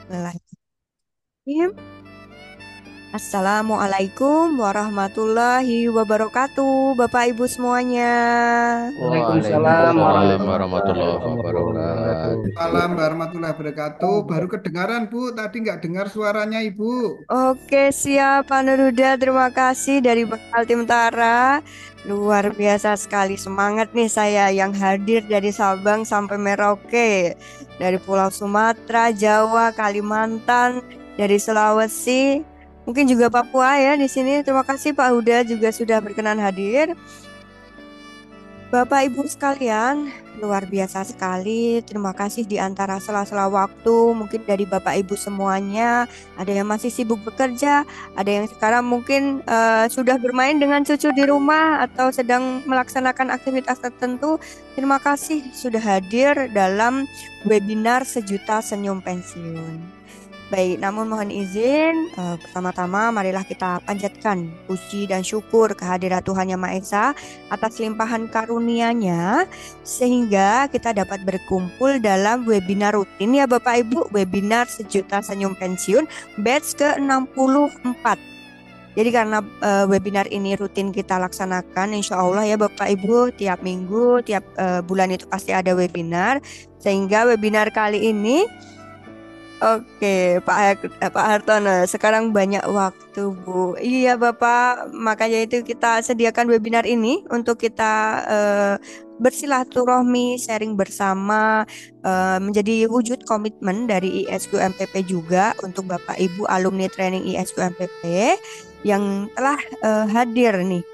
Bismillahirrahmanirrahim. Assalamualaikum warahmatullahi wabarakatuh, Bapak Ibu semuanya. Waalaikumsalam Waalaikumsalam warahmatullahi warahmatullahi wabarakatuh. wabarakatuh. Salam warahmatullahi wabarakatuh. Baru kedengaran, Bu. Tadi nggak dengar suaranya, Ibu. Oke, siap, Pak Nuruda. Terima kasih dari Bakal Tim Tara. Luar biasa sekali semangat nih saya yang hadir dari Sabang sampai Merauke, dari Pulau Sumatera, Jawa, Kalimantan, dari Sulawesi, mungkin juga Papua ya di sini. Terima kasih Pak Huda juga sudah berkenan hadir. Bapak Ibu sekalian, luar biasa sekali. Terima kasih di antara sela-sela waktu, mungkin dari Bapak Ibu semuanya, ada yang masih sibuk bekerja, ada yang sekarang mungkin sudah bermain dengan cucu di rumah atau sedang melaksanakan aktivitas tertentu. Terima kasih sudah hadir dalam webinar Sejuta Senyum Pensiun. Baik, namun mohon izin, pertama-tama marilah kita panjatkan puji dan syukur kehadirat Tuhan Yang Maha Esa atas limpahan karunia-Nya sehingga kita dapat berkumpul dalam webinar rutin ya Bapak Ibu, webinar Sejuta Senyum Pensiun batch ke-64. Jadi karena webinar ini rutin kita laksanakan, insya Allah ya Bapak Ibu, tiap minggu, tiap bulan itu pasti ada webinar, sehingga webinar kali ini oke, Pak Hartono, sekarang banyak waktu, Bu. Iya, Bapak, makanya itu kita sediakan webinar ini untuk kita bersilaturahmi, sharing bersama, menjadi wujud komitmen dari ISQ MPP juga untuk Bapak Ibu alumni training ISQ MPP yang telah hadir nih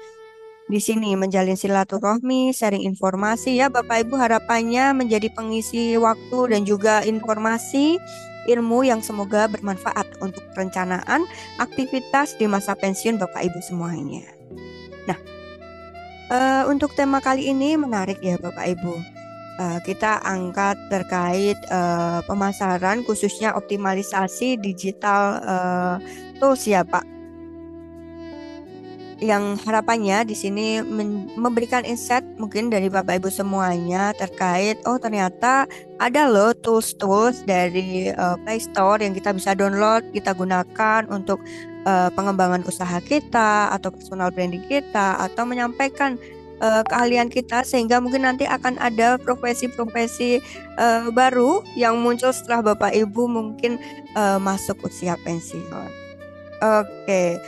di sini menjalin silaturahmi, sharing informasi ya Bapak Ibu, harapannya menjadi pengisi waktu dan juga informasi ilmu yang semoga bermanfaat untuk perencanaan aktivitas di masa pensiun Bapak Ibu semuanya. Nah, untuk tema kali ini menarik ya Bapak Ibu. Kita angkat terkait pemasaran khususnya optimalisasi digital tools ya Pak, yang harapannya di sini memberikan insight mungkin dari Bapak Ibu semuanya terkait ternyata ada loh tools-tools dari Play Store yang kita bisa download, kita gunakan untuk pengembangan usaha kita atau personal branding kita atau menyampaikan keahlian kita sehingga mungkin nanti akan ada profesi-profesi baru yang muncul setelah Bapak Ibu mungkin masuk usia pensiun. Oke.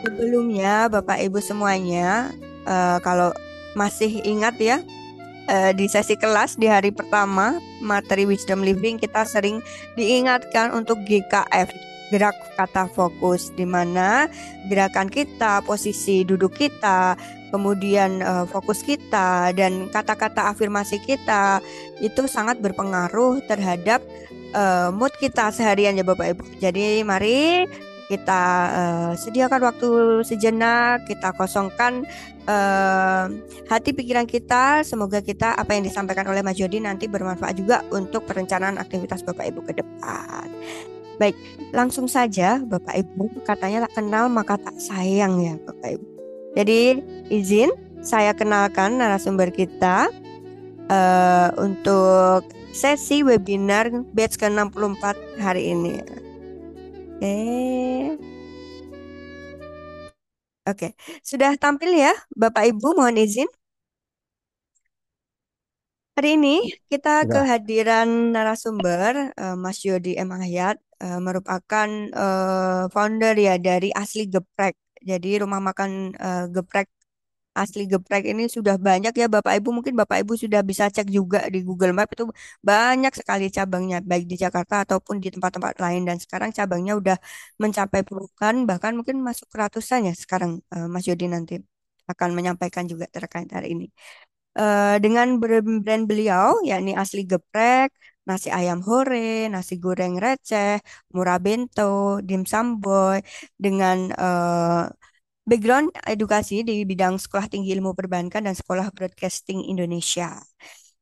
Sebelumnya, Bapak Ibu semuanya, kalau masih ingat ya, di sesi kelas di hari pertama, materi Wisdom Living, kita sering diingatkan untuk GKF, gerak kata fokus, di mana gerakan kita, posisi duduk kita, kemudian fokus kita, dan kata-kata afirmasi kita, itu sangat berpengaruh terhadap mood kita seharian ya Bapak Ibu. Jadi mari kita sediakan waktu sejenak, kita kosongkan eh, hati pikiran kita. Semoga kita apa yang disampaikan oleh Mas Jody nanti bermanfaat juga untuk perencanaan aktivitas Bapak Ibu ke depan. Baik, langsung saja Bapak Ibu, katanya tak kenal maka tak sayang ya Bapak Ibu. Jadi izin saya kenalkan narasumber kita untuk sesi webinar batch ke-64 hari ini. Oke, sudah tampil ya Bapak Ibu, mohon izin. Hari ini kita Sudah. kehadiran narasumber Mas Yodi M. Hayat, merupakan founder ya dari Asli Geprek. Jadi rumah makan geprek Asli Geprek ini sudah banyak ya Bapak Ibu. Mungkin Bapak Ibu sudah bisa cek juga di Google Map, itu banyak sekali cabangnya baik di Jakarta ataupun di tempat-tempat lain, dan sekarang cabangnya udah mencapai puluhan bahkan mungkin masuk ratusan ya sekarang. Mas Yodi nanti akan menyampaikan juga terkait hari ini. Dengan brand beliau yakni Asli Geprek, nasi ayam hore, nasi goreng receh, murah bento, dimsum boy, dengan background edukasi di bidang Sekolah Tinggi Ilmu Perbankan dan Sekolah Broadcasting Indonesia.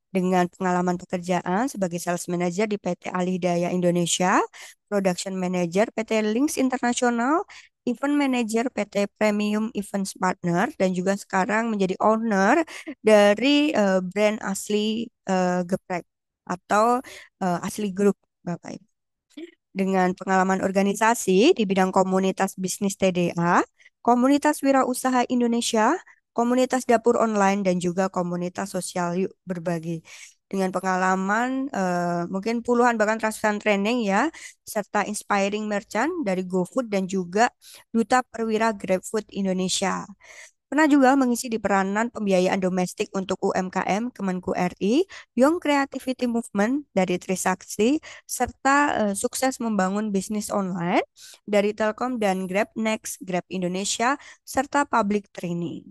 Dengan pengalaman pekerjaan sebagai sales manager di PT Alih Daya Indonesia, production manager PT Links International, event manager PT Premium Events Partner, dan juga sekarang menjadi owner dari brand Asli Geprek atau Asli Group, Bapak Ibu. dengan pengalaman organisasi di bidang komunitas bisnis TDA, komunitas wirausaha Indonesia, komunitas dapur online, dan juga komunitas sosial yuk berbagi. Dengan pengalaman mungkin puluhan bahkan ratusan training ya, serta inspiring merchant dari GoFood dan juga Duta Perwira GrabFood Indonesia. Pernah juga mengisi di peranan pembiayaan domestik untuk UMKM Kemenku RI, Young Creativity Movement dari Trisakti, serta sukses membangun bisnis online dari Telkom dan Grab Next, Grab Indonesia, serta public training.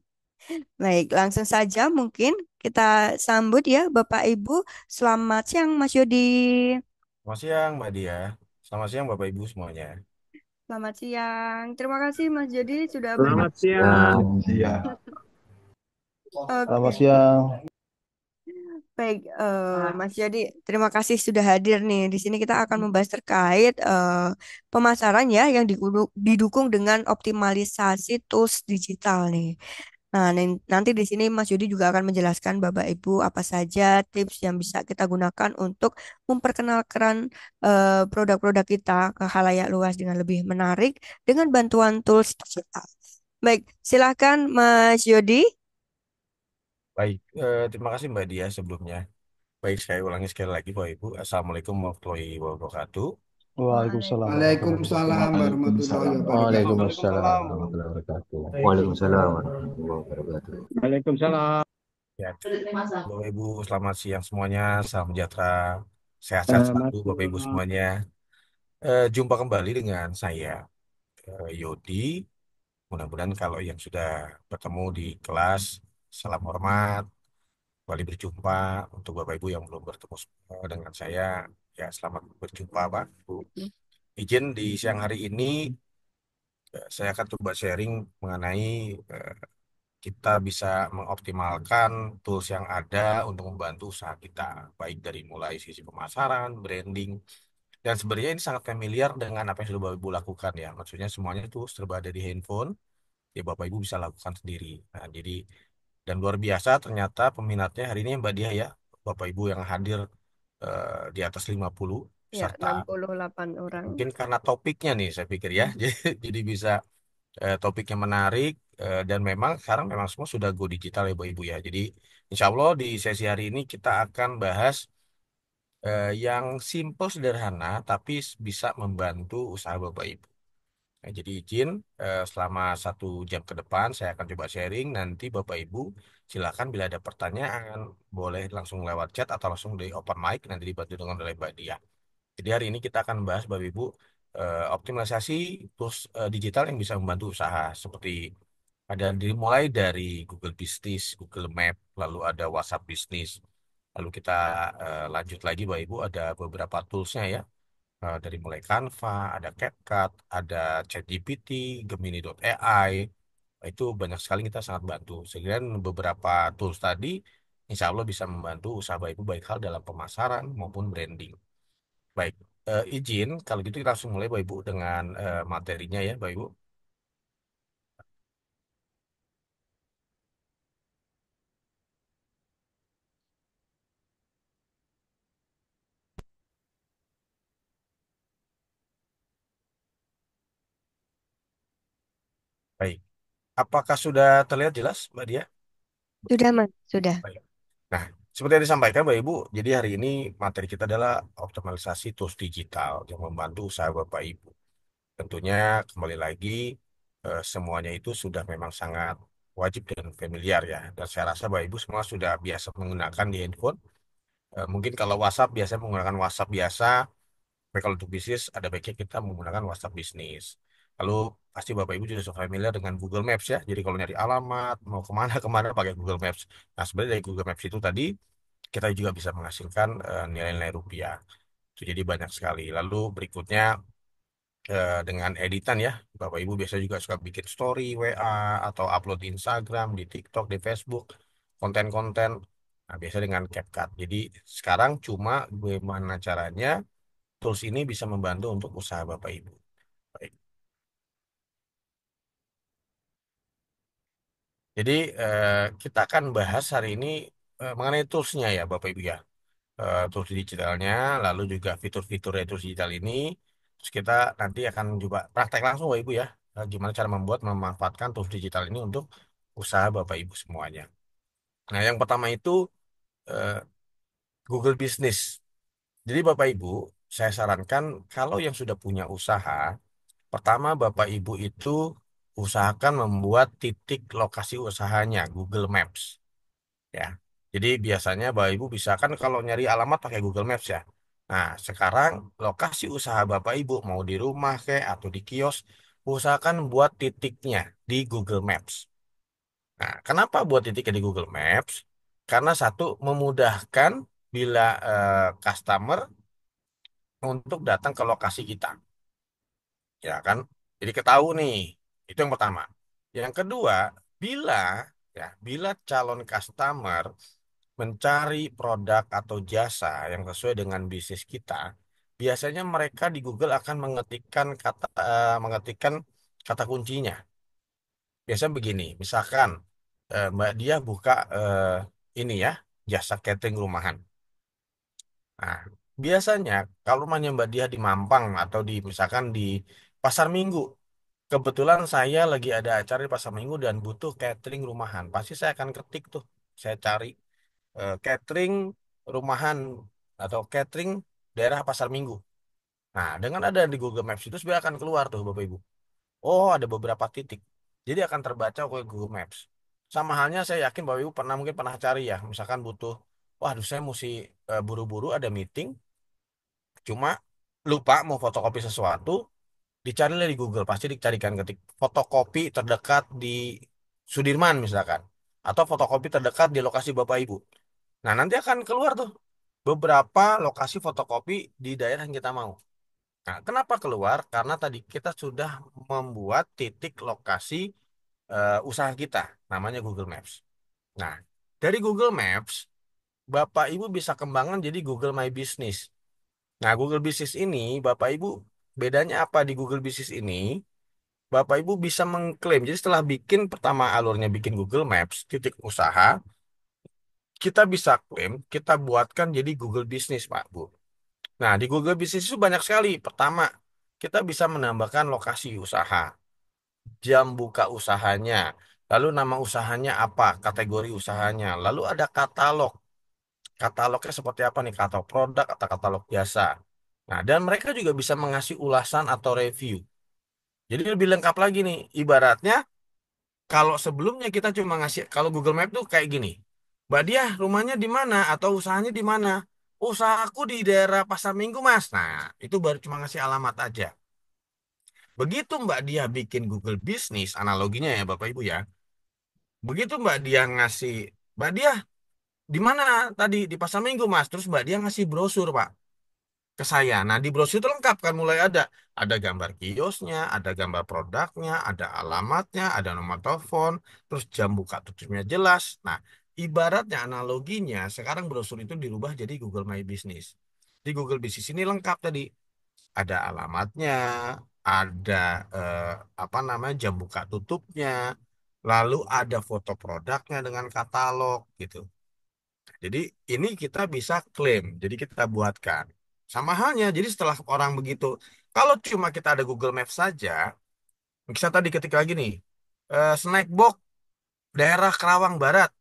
Baik, langsung saja mungkin kita sambut ya Bapak Ibu. Selamat siang Mas Yodi. Selamat siang, Mbak Dia. Selamat siang, Bapak Ibu semuanya. Selamat siang. Terima kasih Mas Yodi sudah Selamat bergabung. siang. Siang. Oke. Selamat siang. Baik, Mas Jadi, terima kasih sudah hadir nih. Di sini kita akan membahas terkait pemasaran ya yang didukung dengan optimalisasi tools digital nih. Nah, nanti di sini Mas Yudi juga akan menjelaskan Bapak Ibu apa saja tips yang bisa kita gunakan untuk memperkenalkan produk-produk kita ke khalayak luas dengan lebih menarik dengan bantuan tools digital. Baik, silakan Mas Yodi. Baik, terima kasih Mbak Dia sebelumnya. Baik, saya ulangi sekali lagi, Bapak Ibu. Assalamualaikum warahmatullahi wabarakatuh. Waalaikumsalam warahmatullahi Waalaikumsalam wabarakatuh. warahmatullahi wabarakatuh. Waalaikumsalam warahmatullahi wabarakatuh. Waalaikumsalam warahmatullahi wabarakatuh. Waalaikumsalam. Ya, Bapak Ibu, selamat siang semuanya. Salam sejahtera, sehat-sehat Selamat selalu, Bapak Ibu siang. semuanya. Jumpa kembali dengan saya, Yodi. Mudah-mudahan kalau yang sudah bertemu di kelas, salam hormat. Kembali berjumpa untuk Bapak Ibu yang belum bertemu dengan saya. Ya, selamat berjumpa, Pak Ibu. Izin di siang hari ini saya akan coba sharing mengenai eh, kita bisa mengoptimalkan tools yang ada untuk membantu usaha kita, baik dari mulai sisi pemasaran, branding, dan sebenarnya ini sangat familiar dengan apa yang sudah Bapak Ibu lakukan ya. Maksudnya semuanya itu serba ada di handphone, ya Bapak Ibu bisa lakukan sendiri. Nah, jadi dan luar biasa ternyata peminatnya hari ini Mbak Dia ya, Bapak Ibu yang hadir di atas 50 Ya, peserta. 68 orang. Mungkin karena topiknya nih saya pikir ya. Jadi bisa topiknya menarik dan memang sekarang memang semua sudah go digital ya Bapak Ibu ya. Jadi insya Allah di sesi hari ini kita akan bahas yang simple sederhana tapi bisa membantu usaha Bapak Ibu. Nah, jadi izin selama 1 jam ke depan saya akan coba sharing. Nanti Bapak Ibu silakan bila ada pertanyaan boleh langsung lewat chat atau langsung di open mic nanti dibantu dengan oleh Mbak Dia. Jadi hari ini kita akan bahas Bapak Ibu optimalisasi tools digital yang bisa membantu usaha seperti ada dimulai dari Google Business, Google Map, lalu ada WhatsApp Business. Lalu kita lanjut lagi Bapak Ibu ada beberapa toolsnya ya. Dari mulai Canva, ada CapCut, ada ChatGPT, Gemini.ai. Itu banyak sekali kita sangat bantu. Sehingga beberapa tools tadi insya Allah bisa membantu usaha Bapak Ibu baik hal dalam pemasaran maupun branding. Baik, izin kalau gitu kita langsung mulai Bapak Ibu dengan materinya ya Bapak Ibu. Baik, apakah sudah terlihat jelas Mbak Dia? Sudah, Mas. Sudah. Baik. Nah, seperti yang disampaikan Bapak Ibu, jadi hari ini materi kita adalah optimalisasi tools digital yang membantu usaha Bapak Ibu. Tentunya kembali lagi semuanya itu sudah memang sangat wajib dan familiar ya. Dan saya rasa Bapak Ibu semua sudah biasa menggunakan di handphone. Mungkin kalau WhatsApp biasanya menggunakan WhatsApp biasa, tapi kalau untuk bisnis ada baiknya kita menggunakan WhatsApp bisnis. Lalu pasti Bapak Ibu juga sudah familiar dengan Google Maps ya. Jadi kalau nyari alamat, mau kemana kemana pakai Google Maps. Nah sebenarnya dari Google Maps itu tadi kita juga bisa menghasilkan nilai-nilai rupiah. Itu jadi banyak sekali. Lalu berikutnya dengan editan ya. Bapak Ibu biasa juga suka bikin story WA atau upload di Instagram, di TikTok, di Facebook, konten-konten. Nah, biasa dengan CapCut. Jadi sekarang cuma bagaimana caranya tools ini bisa membantu untuk usaha Bapak Ibu. Baik. Jadi kita akan bahas hari ini mengenai toolsnya ya Bapak Ibu ya. Tools digitalnya, lalu juga fitur-fitur tools digital ini. Terus kita nanti akan coba praktek langsung Bapak Ibu ya, gimana cara memanfaatkan tools digital ini untuk usaha Bapak Ibu semuanya. Nah, yang pertama itu eh, Google Business. Jadi Bapak Ibu, saya sarankan kalau yang sudah punya usaha, pertama Bapak Ibu itu usahakan membuat titik lokasi usahanya Google Maps ya. Jadi biasanya Bapak Ibu bisa kan kalau nyari alamat pakai Google Maps ya. Nah, sekarang lokasi usaha Bapak Ibu mau di rumah kayak atau di kios, usahakan buat titiknya di Google Maps. Nah, kenapa buat titiknya di Google Maps? Karena satu memudahkan bila customer untuk datang ke lokasi kita, ya kan? Jadi ketahui nih, itu yang pertama. Yang kedua, bila bila calon customer mencari produk atau jasa yang sesuai dengan bisnis kita, biasanya mereka di Google akan mengetikkan kata kuncinya. Biasanya begini, misalkan Mbak Dia buka ini ya, jasa catering rumahan. Nah, biasanya kalau rumahnya Mbak Dia di Mampang atau di misalkan di Pasar Minggu, kebetulan saya lagi ada acara di Pasar Minggu dan butuh catering rumahan. Pasti saya akan ketik tuh, saya cari catering rumahan atau catering daerah Pasar Minggu. Nah, dengan ada di Google Maps itu sebenarnya akan keluar tuh Bapak Ibu. Oh, ada beberapa titik. Jadi akan terbaca ke Google Maps. Sama halnya saya yakin Bapak Ibu mungkin pernah cari ya, misalkan butuh, waduh saya mesti buru-buru ada meeting, cuma lupa mau fotokopi sesuatu, dicarilah di Google, pasti dicarikan ketik fotokopi terdekat di Sudirman misalkan, atau fotokopi terdekat di lokasi Bapak Ibu. Nah, nanti akan keluar tuh beberapa lokasi fotokopi di daerah yang kita mau. Nah, kenapa keluar? Karena tadi kita sudah membuat titik lokasi usaha kita, namanya Google Maps. Nah, dari Google Maps, Bapak Ibu bisa kembangkan jadi Google My Business. Nah, Google Business ini, Bapak Ibu, bedanya apa di Google Business ini? Bapak Ibu bisa mengklaim. Jadi setelah bikin pertama alurnya bikin Google Maps, titik usaha, kita bisa klaim, kita buatkan jadi Google Business, Pak, Bu. Nah, di Google Business itu banyak sekali. Pertama, kita bisa menambahkan lokasi usaha, jam buka usahanya, lalu nama usahanya apa, kategori usahanya, lalu ada katalog. Katalognya seperti apa nih, katalog produk atau katalog jasa. Nah, dan mereka juga bisa mengasih ulasan atau review. Jadi lebih lengkap lagi nih, ibaratnya kalau sebelumnya kita cuma ngasih, kalau Google Map tuh kayak gini, Mbak Dia rumahnya di mana atau usahanya di mana? Usahaku di daerah Pasar Minggu, Mas. Nah, itu baru cuma ngasih alamat aja. Begitu Mbak Dia bikin Google Business, analoginya ya Bapak Ibu ya. Begitu Mbak Dia ngasih, Mbak Dia di mana tadi di Pasar Minggu, Mas? Terus Mbak Dia ngasih brosur, Pak, ke saya. Nah, di brosur itu lengkap kan, mulai ada gambar kiosnya, ada gambar produknya, ada alamatnya, ada nomor telepon, terus jam buka tutupnya jelas. Nah, ibaratnya analoginya sekarang brosur itu dirubah jadi Google My Business. Di Google Business ini lengkap tadi, ada alamatnya, ada eh, apa namanya jam buka tutupnya, lalu ada foto produknya dengan katalog gitu. Jadi ini kita bisa klaim, jadi kita buatkan. Sama halnya, jadi setelah orang begitu, kalau cuma kita ada Google Maps saja, misalnya tadi ketika lagi nih, snack box daerah Kerawang Barat,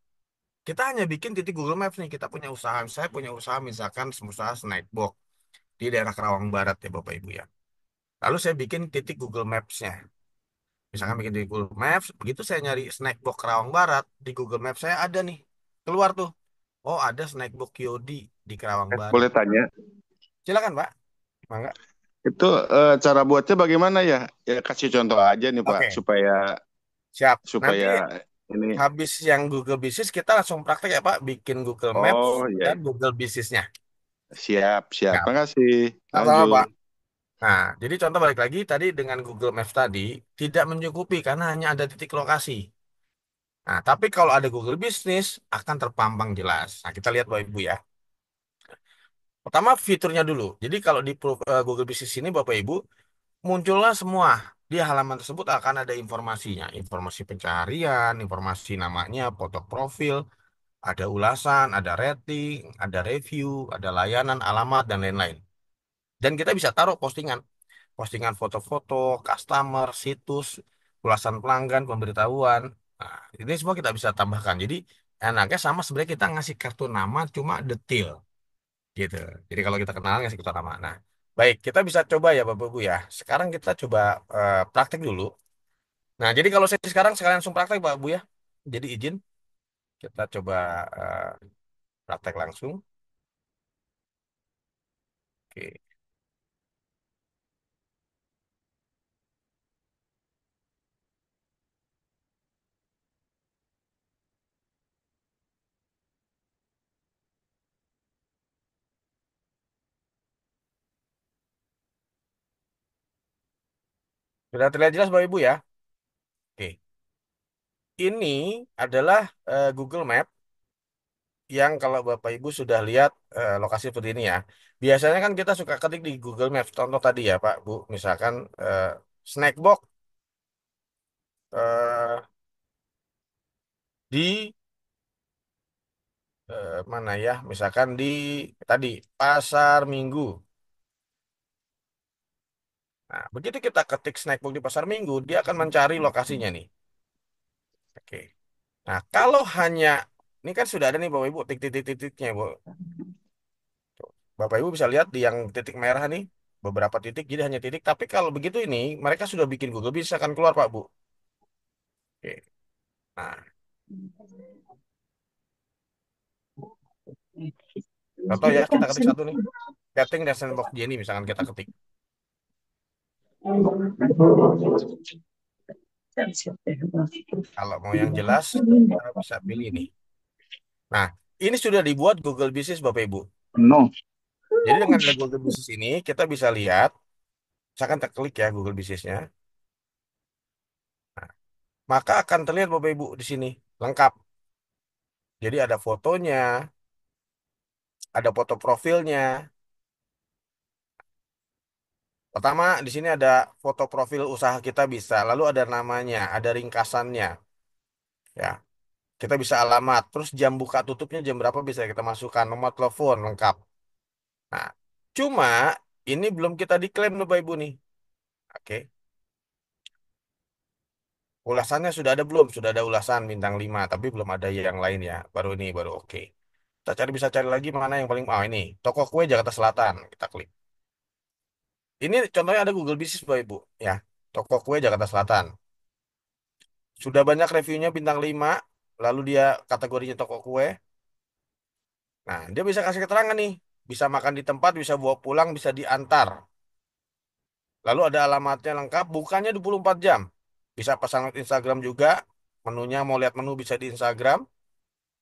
kita hanya bikin titik Google Maps nih, kita punya usaha, saya punya usaha misalkan usaha snack box di daerah Kerawang Barat ya Bapak Ibu ya. Lalu saya bikin titik Google Maps-nya. Misalkan bikin di Google Maps, begitu saya nyari snack box Kerawang Barat, di Google Maps saya ada nih, keluar tuh. Oh, ada snack box Yodi di Kerawang Barat. Boleh tanya, Silakan, Pak. Mangga. itu cara buatnya bagaimana ya? Ya kasih contoh aja nih Pak, Oke, supaya siap. Nanti supaya ini. habis yang Google Business kita langsung praktek ya, Pak, bikin Google Maps Oh dan ya, Google Business-nya. siap siap. Siap. Makasih. Sama-sama, Lanjut. Pak. Nah, jadi contoh balik lagi tadi dengan Google Maps tadi tidak mencukupi karena hanya ada titik lokasi. Nah, tapi kalau ada Google Business akan terpampang jelas. Nah, kita lihat Bapak Ibu ya. Pertama fiturnya dulu. Jadi kalau di Google Business ini Bapak Ibu muncullah semua. Di halaman tersebut akan ada informasinya, informasi pencarian, informasi namanya, foto profil, ada ulasan, ada rating, ada review, ada layanan, alamat, dan lain-lain. Dan kita bisa taruh postingan. postingan foto-foto, customer, situs, ulasan pelanggan, pemberitahuan. Nah, ini semua kita bisa tambahkan. Jadi enaknya sama sebenarnya kita ngasih kartu nama cuma detail gitu. Jadi kalau kita kenal ngasih kartu nama. Nah, baik, kita bisa coba ya Bapak Ibu ya. Sekarang kita coba praktek dulu. Nah, jadi kalau saya sekarang sekalian langsung praktek Pak Bu ya. Jadi izin kita coba eh, praktek langsung. Oke. Sudah terlihat jelas Bapak Ibu ya. Oke. Ini adalah Google Map yang kalau Bapak Ibu sudah lihat lokasi seperti ini ya. Biasanya kan kita suka ketik di Google Maps. Contoh tadi ya Pak Bu, misalkan snack box eh, di mana ya? Misalkan di tadi Pasar Minggu. Nah, begitu kita ketik snack box di Pasar Minggu, dia akan mencari lokasinya nih. Oke. Nah, kalau hanya ini kan sudah ada nih Bapak Ibu titik-titik-titiknya, Bu. Bapak Ibu bisa lihat di yang titik merah nih, beberapa titik jadi hanya titik. Tapi kalau begitu ini mereka sudah bikin Google bisa akan keluar Pak Bu. Oke. Nah, contoh ya kita ketik satu nih, setting dan sandbox Jenny misalkan kita ketik. Kalau mau yang jelas kita bisa pilih nih. Nah, ini sudah dibuat Google Business Bapak Ibu. No. Jadi dengan ada Google Business ini kita bisa lihat, misalkan kita klik ya Google Business-nya, nah, maka akan terlihat Bapak Ibu di sini lengkap. Jadi ada fotonya, ada foto profilnya. Pertama, di sini ada foto profil usaha kita bisa, lalu ada namanya, ada ringkasannya, ya. Kita bisa alamat, terus jam buka tutupnya jam berapa bisa kita masukkan, nomor telepon lengkap. Nah, cuma ini belum kita diklaim nih Bapak Ibu nih. Oke. Ulasannya sudah ada belum? Sudah ada ulasan bintang 5, tapi belum ada yang lain ya. Baru ini baru oke. Kita cari bisa cari lagi mana yang paling ini. Toko kue Jakarta Selatan. Kita klik. Ini contohnya ada Google Business Bapak Ibu, ya. Toko kue Jakarta Selatan. Sudah banyak reviewnya bintang 5, lalu dia kategorinya toko kue. Nah, dia bisa kasih keterangan nih. Bisa makan di tempat, bisa bawa pulang, bisa diantar. Lalu ada alamatnya lengkap, bukannya 24 jam. Bisa pesan lewat Instagram juga. Menunya mau lihat menu bisa di Instagram.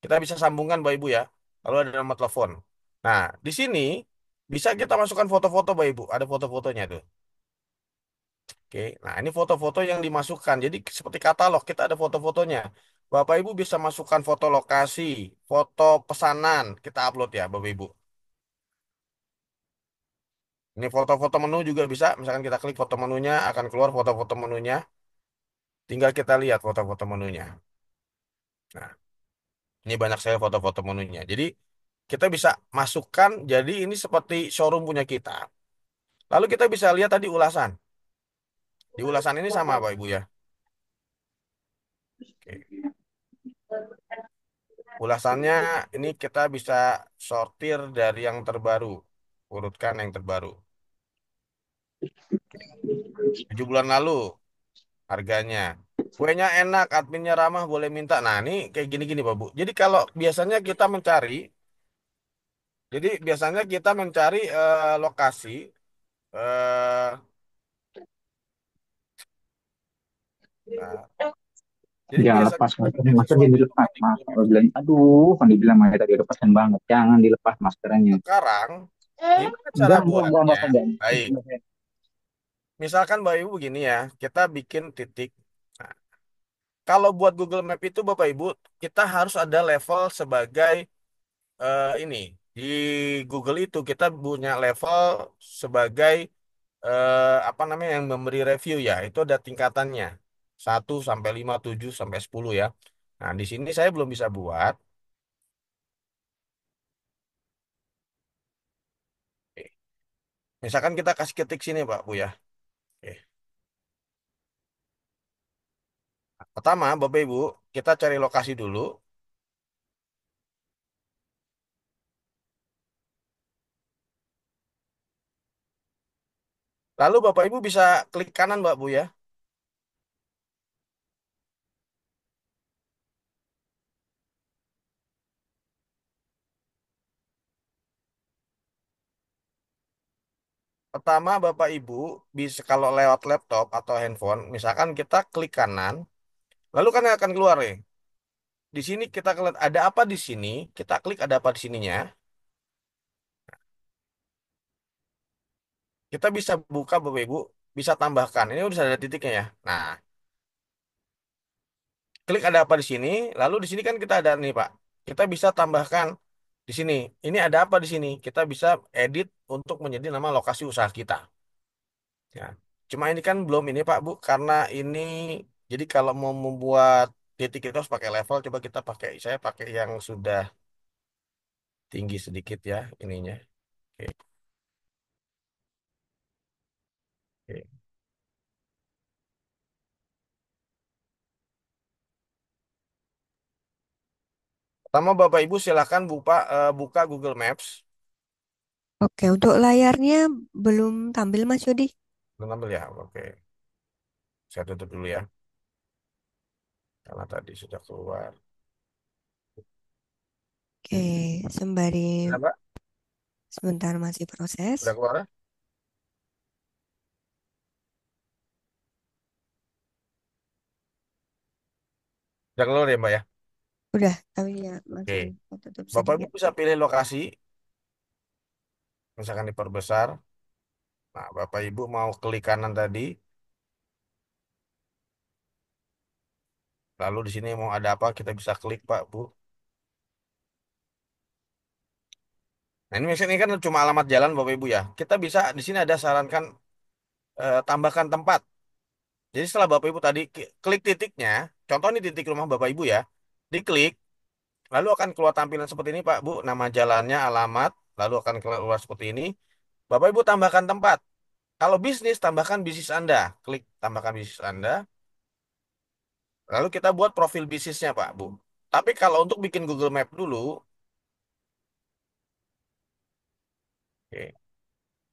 Kita bisa sambungkan Bapak Ibu ya. Lalu ada nomor telepon. Nah, di sini bisa kita masukkan foto-foto Bapak Ibu. Ada foto-fotonya tuh. Oke, nah ini foto-foto yang dimasukkan. Jadi seperti katalog, kita ada foto-fotonya. Bapak Ibu bisa masukkan foto lokasi, foto pesanan, kita upload ya Bapak Ibu. Ini foto-foto menu juga bisa. Misalkan kita klik foto menunya, akan keluar foto-foto menunya. Tinggal kita lihat foto-foto menunya. Nah, ini banyak saya foto-foto menunya. Jadi kita bisa masukkan, jadi ini seperti showroom punya kita. Lalu kita bisa lihat tadi ulasan. Di ulasan ini sama Pak Ibu ya. Oke. Ulasannya ini kita bisa sortir dari yang terbaru. Urutkan yang terbaru. 7 bulan lalu harganya. Kuenya enak, adminnya ramah, boleh minta. Nah, ini kayak gini-gini Pak Bu. Jadi kalau biasanya kita mencari, jadi biasanya kita mencari lokasi. eh, nah, jadi Jangan biasanya lepas kita maskernya, mencari masker jangan sesuatu dilepas tempat di mas. Google Kalau Maps. bilang aduh, kan dibilang makanya tadi udah pesan banget, jangan dilepas maskernya. Sekarang, gimana cara Enggak buatnya? usah jangan. Baik, misalkan Bapak Ibu begini ya, kita bikin titik. Nah, kalau buat Google Map itu Bapak Ibu, kita harus ada level sebagai ini. Di Google itu kita punya level sebagai apa namanya yang memberi review ya. Itu ada tingkatannya. 1 sampai 5, 7 sampai 10 ya. Nah, di sini saya belum bisa buat. Oke. Misalkan kita kasih ketik sini Pak Bu ya. Pertama, Bapak Ibu, kita cari lokasi dulu. Lalu Bapak Ibu bisa klik kanan, Mbak Bu ya. Pertama, Bapak Ibu bisa kalau lewat laptop atau handphone, misalkan kita klik kanan, lalu kan akan keluar nih. Di sini kita lihat ada apa di sini, kita klik ada apa di sininya. Kita bisa buka Bapak Ibu, bisa tambahkan. Ini udah ada titiknya ya. Nah, klik ada apa di sini, lalu di sini kan kita ada nih Pak. Kita bisa tambahkan di sini. Ini ada apa di sini? Kita bisa edit untuk menjadi nama lokasi usaha kita. Ya. Cuma ini kan belum ini Pak Bu, karena ini jadi kalau mau membuat titik itu harus pakai level. Coba kita pakai, saya pakai yang sudah tinggi sedikit ya ininya. Oke, oke. Pertama Bapak Ibu silakan buka Google Maps. Oke, untuk layarnya belum tampil Mas Yodi. Belum ambil ya, oke. Saya tutup dulu ya, karena tadi sudah keluar. Oke, sembari Sudah Mbak? sebentar masih proses. Sudah keluar? Ya? Sudah keluar ya Mbak ya? Udah, tapi ya Oke. masih tutup Bapak Ibu sedikit. bisa pilih lokasi, misalkan diperbesar. Nah, Bapak Ibu mau klik kanan tadi, lalu di sini mau ada apa kita bisa klik Pak Bu. Nah, ini misalnya ini kan cuma alamat jalan Bapak Ibu ya. Kita bisa di sini ada sarankan tambahkan tempat. Jadi setelah Bapak Ibu tadi klik titiknya, contoh ini titik rumah Bapak Ibu ya, diklik, lalu akan keluar tampilan seperti ini Pak Bu, nama jalannya, alamat, lalu akan keluar seperti ini. Bapak Ibu tambahkan tempat. Kalau bisnis, tambahkan bisnis Anda. Klik tambahkan bisnis Anda. Lalu kita buat profil bisnisnya, Pak, Bu. Tapi kalau untuk bikin Google Map dulu, oke,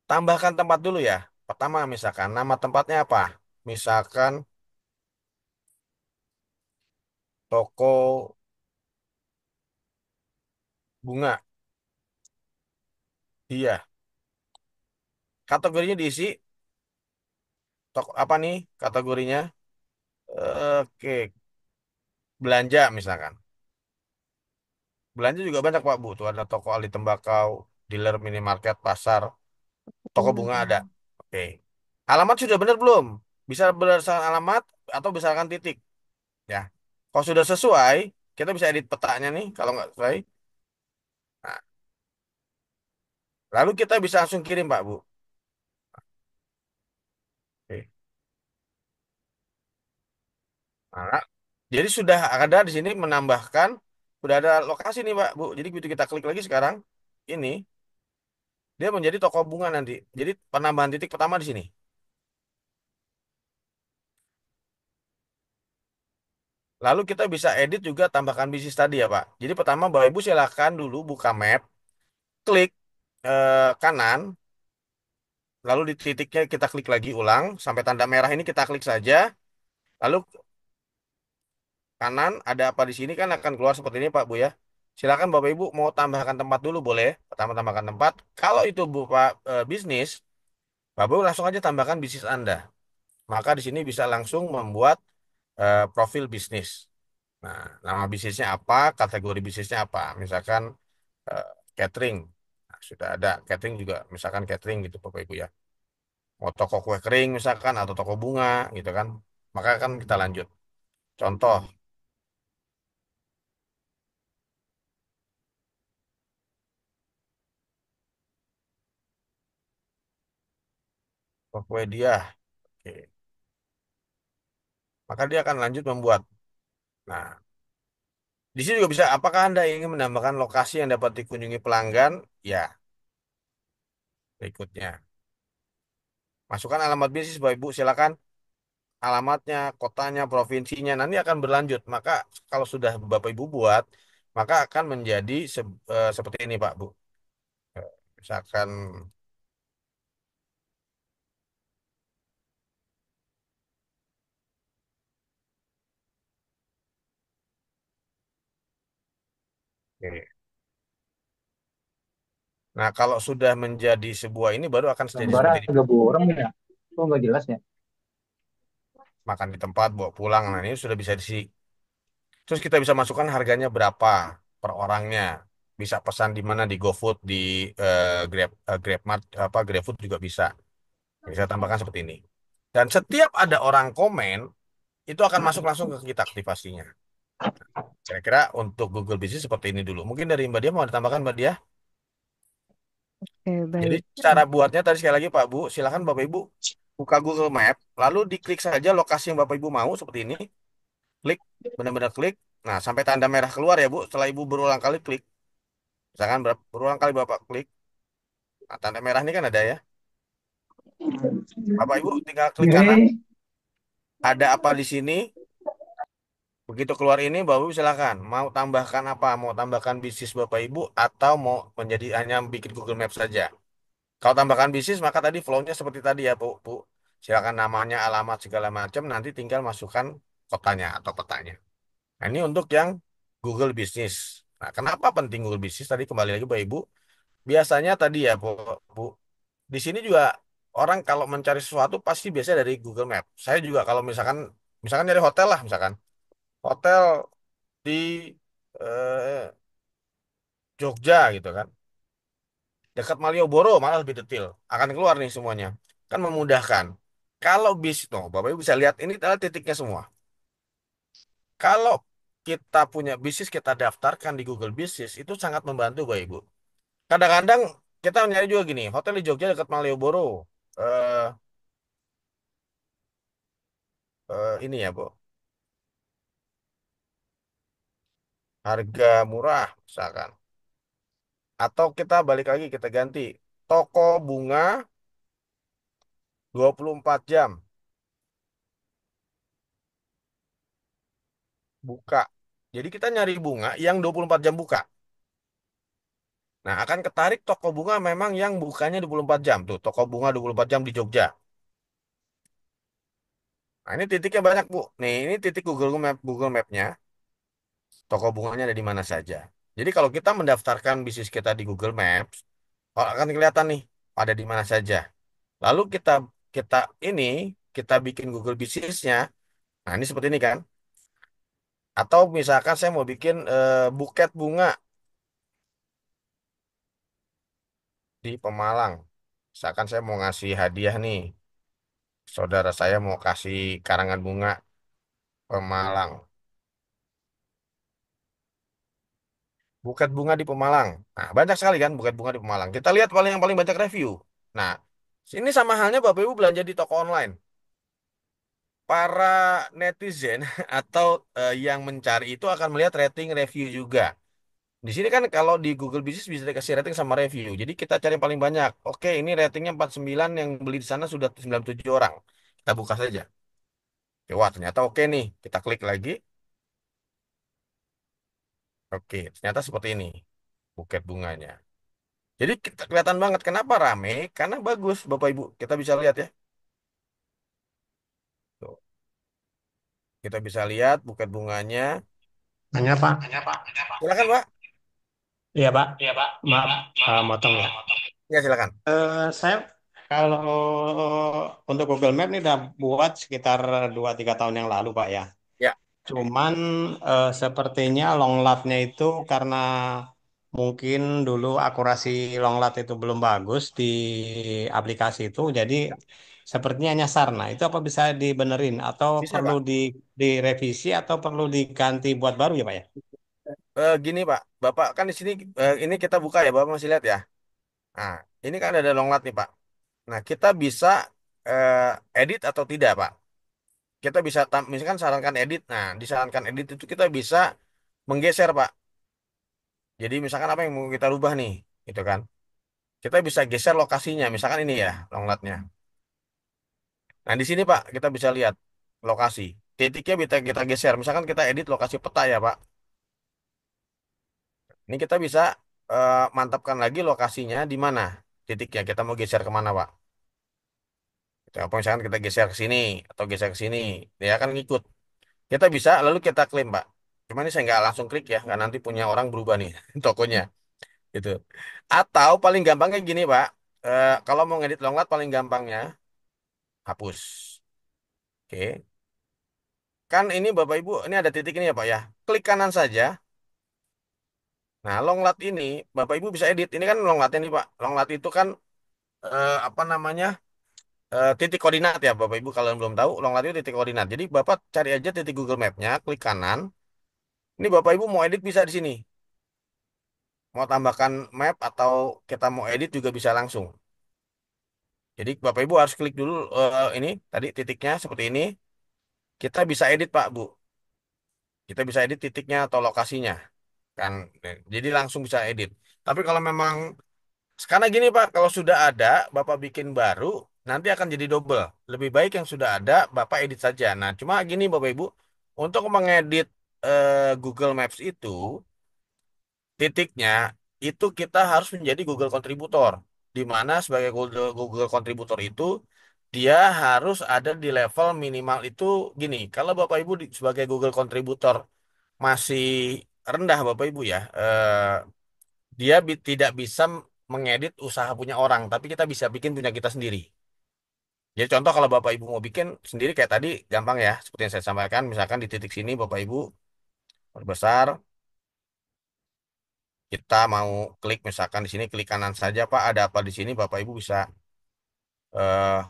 tambahkan tempat dulu ya. Pertama, misalkan nama tempatnya apa? Misalkan toko bunga. Iya. Kategorinya diisi. Toko, apa nih kategorinya? Oke, belanja misalkan. Belanja juga banyak, Pak, Bu. Tuh ada toko ali tembakau, dealer minimarket, pasar, toko bunga ada. Bunga. Oke. Alamat sudah benar belum? Bisa berdasarkan alamat atau berdasarkan titik. Ya. Kalau sudah sesuai, kita bisa edit petanya nih. Kalau nggak sesuai, nah, lalu kita bisa langsung kirim, Pak Bu. Oke. Nah, jadi sudah ada di sini menambahkan, sudah ada lokasi nih, Pak Bu. Jadi begitu kita klik lagi sekarang, ini dia menjadi toko bunga nanti. Jadi penambahan titik pertama di sini. Lalu kita bisa edit juga tambahkan bisnis tadi ya, Pak. Jadi pertama Bapak Ibu silakan dulu buka map, klik kanan, lalu di titiknya kita klik lagi ulang sampai tanda merah ini kita klik saja. Lalu kanan ada apa di sini kan akan keluar seperti ini Pak Bu ya. Silakan Bapak Ibu mau tambahkan tempat dulu boleh. Pertama tambahkan tempat. Kalau itu Bapak bisnis, Bapak Ibu langsung aja tambahkan bisnis Anda. Maka di sini bisa langsung membuat profil bisnis. Nah, nama bisnisnya apa, kategori bisnisnya apa. Misalkan eh, catering. Nah, sudah ada catering juga, misalkan catering gitu Bapak Ibu ya. Mau toko kue kering misalkan atau toko bunga gitu kan. Maka kan kita lanjut. Contoh, toko kue dia. Oke. Maka dia akan lanjut membuat. Nah, di sini juga bisa, apakah Anda ingin menambahkan lokasi yang dapat dikunjungi pelanggan? Ya, berikutnya. Masukkan alamat bisnis, Bapak Ibu, silakan. alamatnya, kotanya, provinsinya, nanti akan berlanjut. Maka kalau sudah Bapak Ibu buat, maka akan menjadi seperti ini Pak Bu. Eh, Misalkan, oke. Nah kalau sudah menjadi sebuah ini baru akan jadi Gambarnya seperti ini. agak buram ya. Kok nggak jelas ya? Makan di tempat, bawa pulang. Nah ini sudah bisa diisi. Terus kita bisa masukkan harganya berapa per orangnya. Bisa pesan di mana di GoFood, di GrabMart, apa GrabFood juga bisa. Bisa tambahkan seperti ini. Dan setiap ada orang komen, itu akan masuk langsung ke kita aktivasinya. Kira-kira untuk Google Business seperti ini dulu. Mungkin dari Mbak Dia mau ditambahkan Mbak Dia. Oke, Jadi baik. cara buatnya tadi sekali lagi Pak Bu, silakan Bapak Ibu buka Google Map, lalu diklik saja lokasi yang Bapak Ibu mau seperti ini. Klik, benar-benar klik. Nah, sampai tanda merah keluar ya Bu. Setelah Ibu berulang kali klik, misalkan berulang kali Bapak klik, nah, tanda merah ini kan ada ya. Bapak Ibu tinggal klik kanan, ada apa di sini. Begitu keluar ini, Bapak Ibu silakan. Mau tambahkan apa? Mau tambahkan bisnis Bapak Ibu atau mau menjadi hanya bikin Google Maps saja? Kalau tambahkan bisnis, maka tadi flow-nya seperti tadi ya, Bu. Bu. Silakan namanya, alamat, segala macam. Nanti tinggal masukkan kotanya atau petanya. Nah, ini untuk yang Google Business. Nah, kenapa penting Google Business? Tadi kembali lagi, Bapak Ibu. Biasanya tadi ya, Bu. Bu. Di sini juga orang kalau mencari sesuatu pasti biasanya dari Google Map. Saya juga kalau misalkan nyari hotel lah, misalkan. Hotel di eh, Jogja gitu kan. Dekat Malioboro malah lebih detail. Akan keluar nih semuanya. Kan memudahkan. Kalau bis, no, Bapak Ibu bisa lihat ini adalah titiknya semua. Kalau kita punya bisnis, kita daftarkan di Google Bisnis, itu sangat membantu Bapak Ibu. Kadang-kadang kita nyari juga gini, hotel di Jogja dekat Malioboro. Eh, ini ya, Bu. Harga murah, misalkan. Atau kita balik lagi, kita ganti. Toko bunga 24 jam buka. Jadi kita nyari bunga yang 24 jam buka. Nah, akan ketarik toko bunga memang yang bukanya 24 jam. Tuh, toko bunga 24 jam di Jogja. Nah, ini titiknya banyak, Bu. Nih, ini titik Google Map-nya. Toko bunganya ada di mana saja. Jadi kalau kita mendaftarkan bisnis kita di Google Maps, oh, akan kelihatan nih ada di mana saja. Lalu kita kita ini kita bikin Google bisnisnya. Nah, ini seperti ini kan. Atau misalkan saya mau bikin buket bunga di Pemalang. Misalkan saya mau ngasih hadiah nih. Saudara saya mau kasih karangan bunga Pemalang. Buket bunga di Pemalang. Nah, banyak sekali kan buket bunga di Pemalang. Kita lihat yang paling banyak review. Nah, ini sama halnya Bapak Ibu belanja di toko online. Para netizen atau yang mencari itu akan melihat rating review juga. Di sini kan kalau di Google Business bisa dikasih rating sama review. Jadi kita cari yang paling banyak. Oke, ini ratingnya 49, yang beli di sana sudah 97 orang. Kita buka saja. Oke, wah ternyata oke nih. Kita klik lagi. Oke, ternyata seperti ini buket bunganya. Jadi kita kelihatan banget kenapa rame, karena bagus Bapak Ibu. Kita bisa lihat ya. Tuh, kita bisa lihat buket bunganya. Nanya Pak, Silakan, Pak. iya Pak, maaf motong ya. Ya, silakan. Saya kalau untuk Google Map ini udah buat sekitar 2-3 tahun yang lalu Pak ya. Ya. Cuman sepertinya long latnya itu karena mungkin dulu akurasi long lat itu belum bagus di aplikasi itu, jadi sepertinya nyasar. Nah itu apa bisa dibenerin atau Bisa, perlu Pak. direvisi atau perlu diganti buat baru ya Pak ya? Gini, Pak. Bapak kan di sini ini kita buka ya, Bapak masih lihat ya. Nah, ini kan ada long lat nih, Pak. Nah, kita bisa eh, edit atau tidak, Pak. Kita bisa misalkan sarankan edit. Nah, disarankan edit itu kita bisa menggeser, Pak. Jadi misalkan apa yang mau kita rubah nih, gitu kan. Kita bisa geser lokasinya, misalkan ini ya, long latnya. Nah, di sini Pak, kita bisa lihat. lokasi. Titiknya bisa kita geser. Misalkan kita edit lokasi peta ya, Pak. Ini kita bisa mantapkan lagi lokasinya di mana titiknya. Kita mau geser kemana, Pak? Apa misalkan kita geser ke sini atau geser ke sini, dia akan ngikut. Kita bisa lalu kita klaim, Pak. Cuma ini saya nggak langsung klik ya, karena nanti punya orang berubah nih tokonya, gitu. Atau paling gampangnya gini, Pak. Kalau mau ngedit longlat paling gampangnya hapus. Oke. Kan ini Bapak Ibu, ini ada titik ini ya Pak ya. Klik kanan saja. Nah, longlat ini Bapak Ibu bisa edit. Ini kan longlatnya nih Pak. Longlat itu kan apa namanya? Titik koordinat ya Bapak Ibu kalau yang belum tahu, longlat itu titik koordinat. Jadi Bapak cari aja titik Google Map-nya, klik kanan. Ini Bapak Ibu mau edit bisa di sini. Mau tambahkan map atau kita mau edit juga bisa langsung. Jadi Bapak Ibu harus klik dulu ini tadi titiknya seperti ini. Kita bisa edit Pak Bu. Kita bisa edit titiknya atau lokasinya kan. Jadi langsung bisa edit. Tapi kalau memang karena gini Pak, kalau sudah ada Bapak bikin baru nanti akan jadi double. Lebih baik yang sudah ada Bapak edit saja. Nah, cuma gini Bapak Ibu, untuk mengedit Google Maps itu titiknya itu kita harus menjadi Google Contributor. Di mana sebagai Google Contributor itu dia harus ada di level minimal itu gini. Kalau Bapak Ibu sebagai Google Contributor masih rendah Bapak Ibu ya, dia tidak bisa mengedit usaha punya orang, tapi kita bisa bikin punya kita sendiri. Jadi contoh kalau Bapak Ibu mau bikin sendiri kayak tadi gampang ya, seperti yang saya sampaikan, misalkan di titik sini Bapak Ibu perbesar, kita mau klik misalkan di sini klik kanan saja Pak, ada apa di sini Bapak Ibu bisa eh,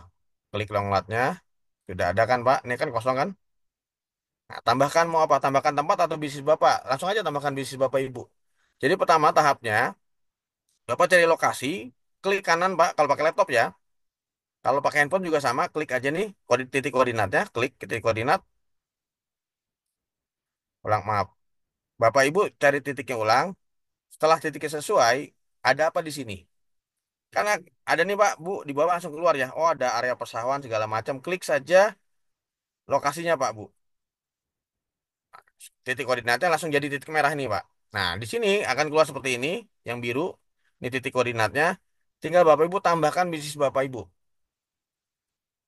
klik longlatnya, sudah ada kan Pak, ini kan kosong kan? Nah, tambahkan mau apa? Tambahkan tempat atau bisnis Bapak, langsung aja tambahkan bisnis Bapak Ibu. Jadi pertama tahapnya Bapak cari lokasi, klik kanan Pak, kalau pakai laptop ya. Kalau pakai handphone juga sama, klik aja nih titik koordinatnya, klik titik koordinat, ulang maaf. Bapak Ibu cari titiknya ulang. Setelah titiknya sesuai, ada apa di sini? Karena ada nih Pak, Bu, di bawah langsung keluar ya. Oh, ada area persawahan segala macam. Klik saja lokasinya Pak, Bu. Titik koordinatnya langsung jadi titik merah ini Pak. Nah, di sini akan keluar seperti ini, yang biru. Ini titik koordinatnya. Tinggal Bapak Ibu tambahkan bisnis Bapak Ibu.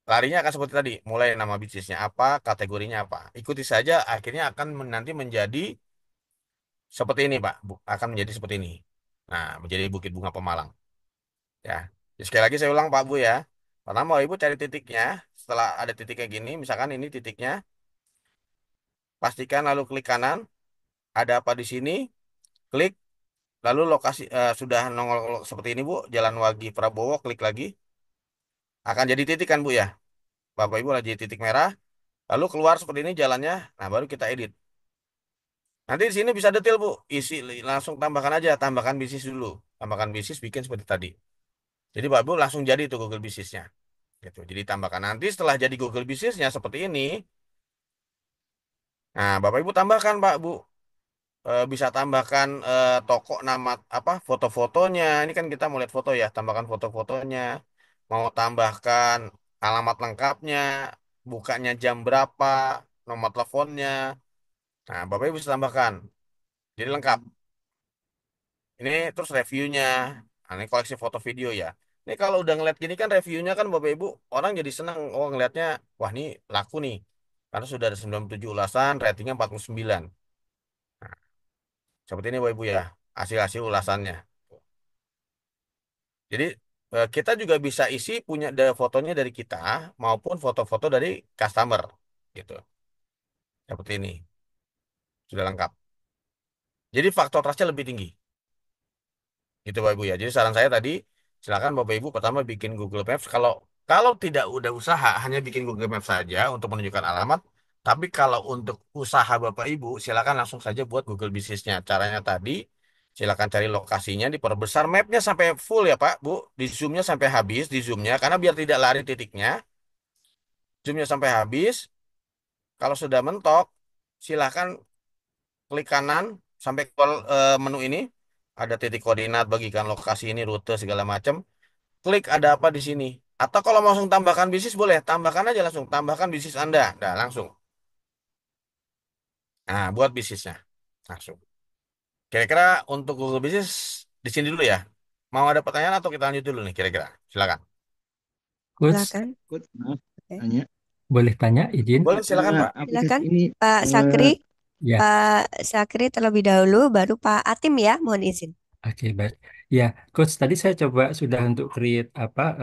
Larinya akan seperti tadi, mulai nama bisnisnya apa, kategorinya apa. Ikuti saja, akhirnya akan nanti menjadi seperti ini, Pak. Akan menjadi seperti ini. Nah, menjadi Bukit Bunga Pemalang. Ya. Jadi sekali lagi saya ulang, Pak Bu ya. Pertama, Ibu cari titiknya. Setelah ada titiknya gini, misalkan ini titiknya, pastikan lalu klik kanan. Ada apa di sini? Klik. Lalu lokasi sudah nongol seperti ini, Bu. Jalan Wagi Prabowo, klik lagi. Akan jadi titik kan, Bu ya. Bapak Ibu lagi titik merah. Lalu keluar seperti ini jalannya. Nah, baru kita edit. Nanti di sini bisa detail, Bu. Isi langsung tambahkan aja, tambahkan bisnis dulu. Tambahkan bisnis bikin seperti tadi. Jadi Pak Bu langsung jadi itu Google bisnisnya. Gitu. Jadi tambahkan nanti setelah jadi Google bisnisnya seperti ini. Nah, Bapak Ibu tambahkan Pak Bu. Bisa tambahkan toko nama apa foto-fotonya. Ini kan kita mau lihat foto ya, tambahkan foto-fotonya. Mau tambahkan alamat lengkapnya, bukanya jam berapa, nomor teleponnya. Nah, Bapak Ibu bisa tambahkan. Jadi lengkap. Ini terus reviewnya. Nah, ini koleksi foto video ya. Ini kalau udah ngeliat gini kan reviewnya kan Bapak Ibu, orang jadi senang. Oh ngelihatnya, wah ini laku nih. Karena sudah ada 97 ulasan, ratingnya 49. Nah, seperti ini Bapak Ibu ya, hasil-hasil ulasannya. Jadi kita juga bisa isi punya fotonya dari kita maupun foto-foto dari customer. Gitu. Seperti ini. Sudah lengkap. Jadi faktor trustnya lebih tinggi. Gitu Bapak Ibu ya. Jadi saran saya tadi silakan Bapak Ibu pertama bikin Google Maps. Kalau kalau tidak udah usaha hanya bikin Google Maps saja untuk menunjukkan alamat. Tapi kalau untuk usaha Bapak Ibu silakan langsung saja buat Google bisnisnya. Caranya tadi silakan cari lokasinya diperbesar mapnya sampai full ya Pak Bu. Di zoomnya sampai habis di zoomnya karena biar tidak lari titiknya. Zoomnya sampai habis. Kalau sudah mentok silakan klik kanan sampai ke menu ini. Ada titik koordinat bagikan lokasi ini rute segala macam. Klik ada apa di sini. Atau kalau mau langsung tambahkan bisnis boleh, tambahkan aja langsung, tambahkan bisnis Anda. Nah, langsung. Nah, buat bisnisnya. Langsung. Kira-kira untuk Google Business di sini dulu ya. Mau ada pertanyaan atau kita lanjut dulu nih kira-kira? Silakan. Coach, Silakan. Coach, maaf, Oke. tanya. boleh tanya izin? Boleh, silakan Pak. Aplikasi Silakan ini Pak Sakri. Ya, Pak Sakri terlebih dahulu, baru Pak Atim ya, mohon izin. oke baik. Ya, Coach, tadi saya coba sudah untuk create apa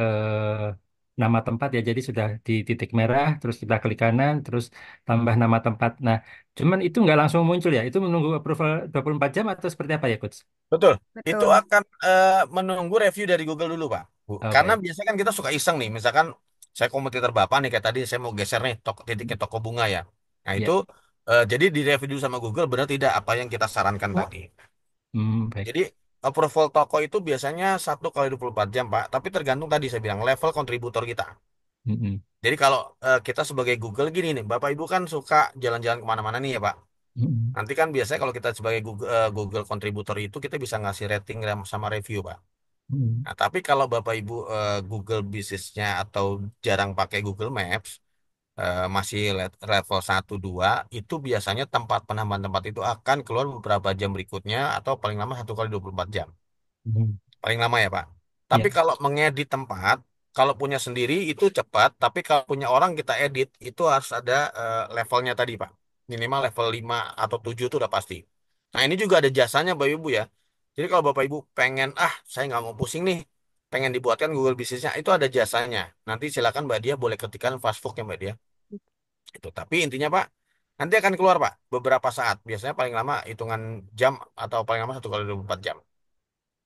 nama tempat ya. Jadi sudah di titik merah, terus kita klik kanan, terus tambah nama tempat. Nah, cuman itu nggak langsung muncul ya. Itu menunggu approval 24 jam atau seperti apa ya, Coach? Betul. Itu Betul. akan menunggu review dari Google dulu, Pak. Bu. Oh, Karena baik. biasanya kan kita suka iseng nih. Misalkan saya kompetitor Bapak nih, kayak tadi saya mau geser nih titiknya toko bunga ya. Nah, itu Ya. jadi di review dulu sama Google benar tidak apa yang kita sarankan tadi. Baik. Jadi approval toko itu biasanya 1 kali 24 jam, Pak. Tapi tergantung tadi saya bilang level kontributor kita. Mm-mm. Jadi kalau kita sebagai Google gini nih, Bapak Ibu kan suka jalan-jalan kemana-mana nih ya, Pak. Mm-mm. Nanti kan biasanya kalau kita sebagai Google kontributor itu kita bisa ngasih rating sama review, Pak. Mm-mm. Nah, tapi kalau Bapak Ibu Google bisnisnya atau jarang pakai Google Maps, masih level 1 2 itu biasanya tempat penambahan tempat itu akan keluar beberapa jam berikutnya atau paling lama 1 kali 24 jam. Mm-mm. Paling lama ya, Pak. Tapi Ya. kalau mengedit tempat, kalau punya sendiri itu cepat, tapi kalau punya orang kita edit, itu harus ada levelnya tadi, Pak. Minimal level 5 atau 7 itu udah pasti. Nah, ini juga ada jasanya, Bapak Ibu ya. Jadi kalau Bapak Ibu pengen, saya nggak mau pusing nih, pengen dibuatkan Google Bisnisnya, itu ada jasanya. Nanti silakan Mbak Dia boleh ketikkan Facebook ya Mbak Dia. Itu. Tapi intinya Pak, nanti akan keluar Pak, beberapa saat. Biasanya paling lama hitungan jam atau paling lama 1 kali 24 jam.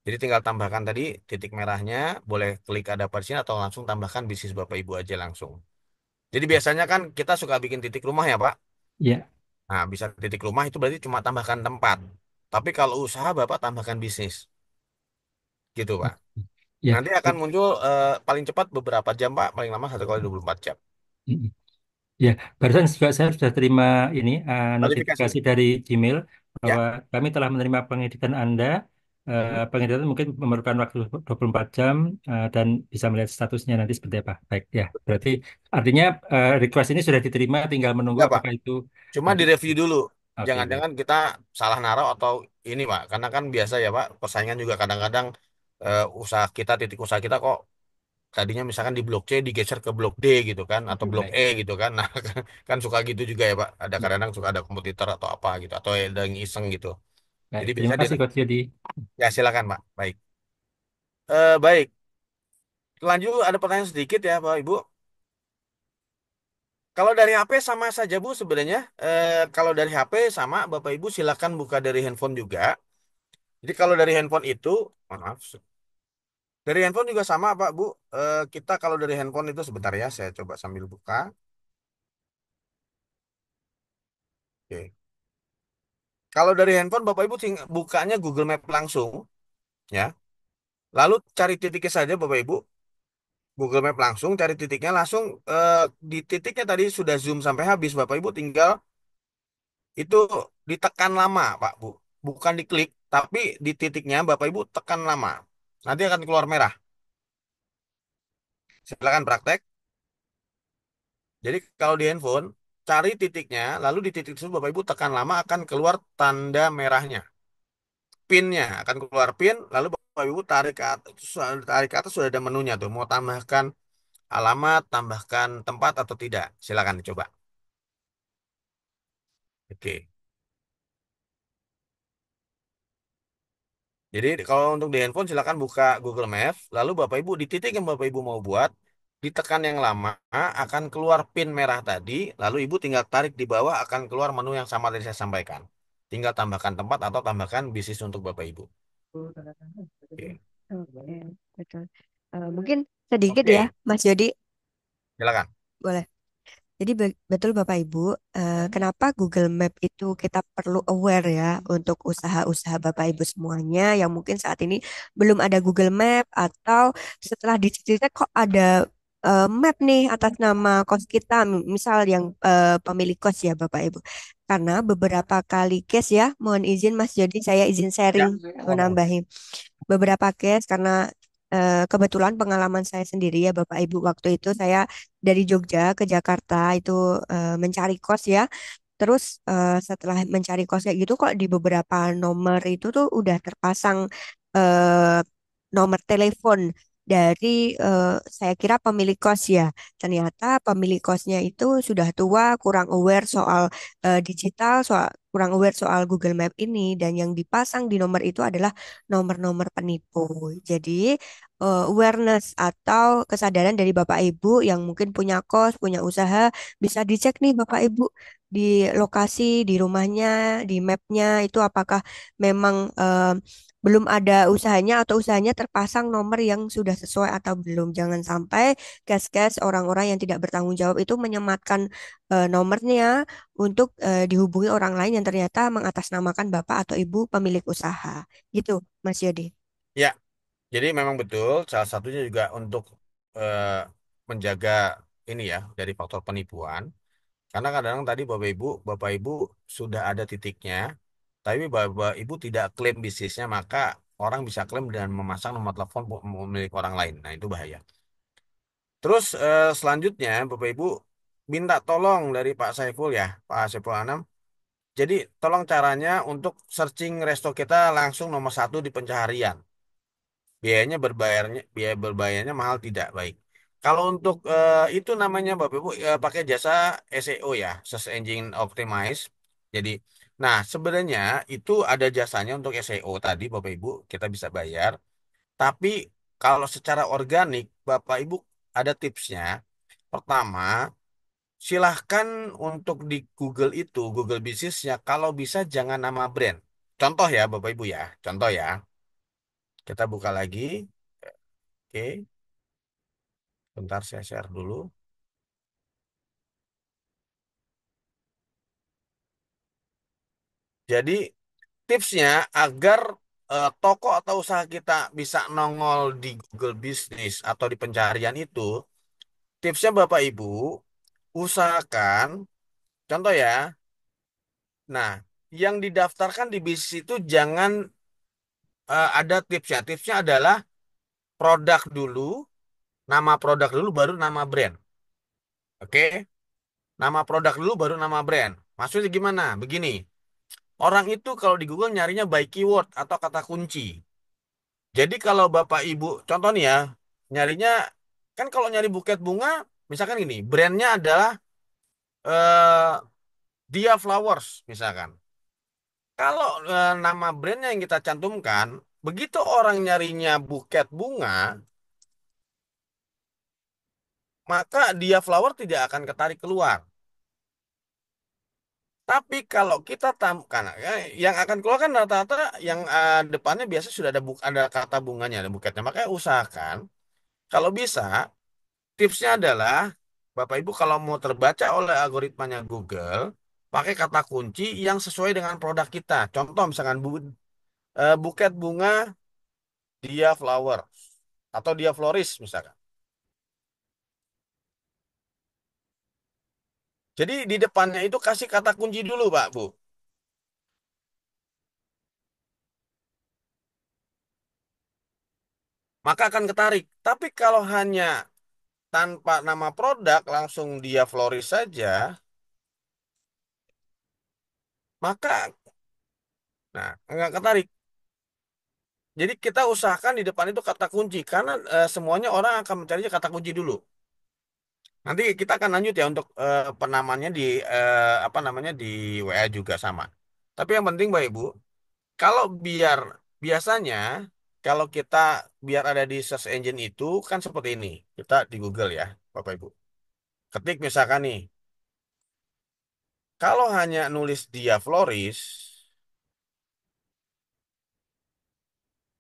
Jadi tinggal tambahkan tadi titik merahnya, boleh klik adapter sini atau langsung tambahkan bisnis Bapak Ibu aja langsung. Jadi biasanya kan kita suka bikin titik rumah ya Pak. Ya. Nah, bisa titik rumah itu berarti cuma tambahkan tempat. Tapi kalau usaha Bapak tambahkan bisnis. Gitu Pak. Ya. Nanti akan muncul paling cepat beberapa jam Pak, paling lama 1 kali 24 jam. Mm-mm. Ya, barusan juga saya sudah terima ini Notifikasi. notifikasi dari Gmail Ya, bahwa kami telah menerima pengeditan Anda. mhm. Pengeditan mungkin memerlukan waktu 24 jam dan bisa melihat statusnya nanti seperti apa. Baik, ya. Berarti artinya request ini sudah diterima, tinggal menunggu Ya Pak. apakah itu Cuma nanti. direview dulu. Oke, baik. Jangan-jangan kita salah naruh atau ini Pak. Karena kan biasa ya Pak, persaingan juga kadang-kadang usaha kita, titik usaha kita kok tadinya misalkan di blok C digeser ke blok D gitu kan, atau blok Baik. E gitu kan. Nah, kan suka gitu juga ya Pak. Ada Ya, kadang-kadang suka ada kompetitor atau apa gitu, atau ada yang iseng gitu. baik. Jadi biasa Terima kasih Coach Yudi. ya silakan Pak. Baik. Baik. Lanjut ada pertanyaan sedikit ya Pak Ibu. Kalau dari HP sama saja Bu sebenarnya. Kalau dari HP sama Bapak Ibu silakan buka dari handphone juga. Jadi kalau dari handphone itu, maaf, dari handphone juga sama Pak Bu. Kita kalau dari handphone itu sebentar ya, saya coba sambil buka. Oke. Kalau dari handphone Bapak Ibu bukanya Google Map langsung, ya. Lalu cari titiknya saja Bapak Ibu. Google Map langsung cari titiknya langsung di titiknya tadi sudah zoom sampai habis Bapak Ibu tinggal itu ditekan lama Pak Bu. Bukan diklik, tapi di titiknya Bapak Ibu tekan lama. Nanti akan keluar merah. Silakan praktek. Jadi kalau di handphone, cari titiknya, lalu di titik tersebut Bapak Ibu tekan lama akan keluar tanda merahnya. Pinnya akan keluar pin, lalu Bapak Ibu tarik ke atas sudah ada menunya tuh. Mau tambahkan alamat, tambahkan tempat atau tidak. Silakan dicoba. Oke. Jadi kalau untuk di handphone silakan buka Google Maps, lalu Bapak Ibu di titik yang Bapak Ibu mau buat, ditekan yang lama akan keluar pin merah tadi, lalu Ibu tinggal tarik di bawah akan keluar menu yang sama tadi saya sampaikan. Tinggal tambahkan tempat atau tambahkan bisnis untuk Bapak Ibu. Oke. Oke, betul. Mungkin sedikit ya, Oke, Mas Yodi, silakan. boleh. Jadi betul Bapak Ibu, kenapa Google Map itu kita perlu aware ya untuk usaha-usaha Bapak Ibu semuanya yang mungkin saat ini belum ada Google Map atau setelah dicek kok ada map nih atas nama kos kita, misal yang pemilik kos ya Bapak Ibu. Karena beberapa kali case ya, mohon izin Mas Jody, saya izin sharing Ya, ngomong. menambahin beberapa case karena kebetulan pengalaman saya sendiri ya Bapak Ibu, waktu itu saya dari Jogja ke Jakarta itu mencari kos ya. Terus setelah mencari kos kayak gitu kok di beberapa nomor itu tuh udah terpasang eh, nomor telepon dari saya kira pemilik kos ya. Ternyata pemilik kosnya itu sudah tua, kurang aware soal digital, soal kurang aware soal Google Map ini, dan yang dipasang di nomor itu adalah nomor-nomor penipu. Jadi awareness atau kesadaran dari Bapak Ibu yang mungkin punya kos, punya usaha, bisa dicek nih Bapak Ibu di lokasi, di rumahnya, di mapnya itu apakah memang belum ada usahanya atau usahanya terpasang nomor yang sudah sesuai atau belum. Jangan sampai gas-gas orang-orang yang tidak bertanggung jawab itu menyematkan nomornya untuk dihubungi orang lain yang ternyata mengatasnamakan Bapak atau Ibu pemilik usaha. Gitu, Mas Yodi. Ya, jadi memang betul salah satunya juga untuk eh, menjaga ini ya dari faktor penipuan. Karena kadang-kadang tadi Bapak Ibu sudah ada titiknya, tapi Bapak Ibu tidak klaim bisnisnya, maka orang bisa klaim dan memasang nomor telepon milik orang lain. Nah, itu bahaya. Terus selanjutnya Bapak Ibu minta tolong dari Pak Saiful ya, Pak Saiful Anam. Jadi tolong caranya untuk searching resto kita langsung nomor satu di pencaharian. Biaya berbayarnya mahal tidak baik. Kalau untuk itu namanya Bapak Ibu pakai jasa SEO ya, Search Engine Optimize. Jadi, nah sebenarnya itu ada jasanya untuk SEO tadi Bapak Ibu kita bisa bayar. Tapi kalau secara organik Bapak Ibu ada tipsnya. Pertama, silahkan untuk di Google itu Google bisnisnya kalau bisa jangan nama brand. Contoh ya Bapak Ibu ya, contoh ya. Kita buka lagi. Oke. Bentar saya share dulu. Jadi tipsnya agar toko atau usaha kita bisa nongol di Google Bisnis atau di pencarian itu, tipsnya Bapak Ibu usahakan, contoh ya, nah yang didaftarkan di bisnis itu jangan ada tipsnya. Tipsnya adalah produk dulu, nama produk dulu baru nama brand. Oke, nama produk dulu baru nama brand. Maksudnya gimana? Begini. Orang itu kalau di Google nyarinya by keyword atau kata kunci. Jadi kalau Bapak Ibu, contoh nih ya, nyarinya, kan kalau nyari buket bunga, misalkan gini, brandnya adalah eh, Dia Flowers, misalkan. Kalau nama brandnya yang kita cantumkan, begitu orang nyarinya buket bunga, maka Dia Flower tidak akan ketarik keluar. Tapi kalau kita tambahkan, yang akan keluar kan rata-rata yang depannya biasa sudah ada ada kata bunganya, ada buketnya. Makanya usahakan, kalau bisa, tipsnya adalah, Bapak Ibu kalau mau terbaca oleh algoritmanya Google, pakai kata kunci yang sesuai dengan produk kita. Contoh misalkan buket bunga Dia Flower atau Dia Floris misalkan. Jadi di depannya itu kasih kata kunci dulu, Pak, Bu. Maka akan ketarik. Tapi kalau hanya tanpa nama produk langsung Dia Floris saja, maka nah nggak ketarik. Jadi kita usahakan di depan itu kata kunci karena semuanya orang akan mencari kata kunci dulu. Nanti kita akan lanjut ya untuk penamaannya di apa namanya di WA juga sama. Tapi yang penting Bapak Ibu, kalau biasanya kalau kita biar ada di search engine itu kan seperti ini. Kita di Google ya, Bapak Ibu. Ketik misalkan nih, kalau hanya nulis Dia Floris,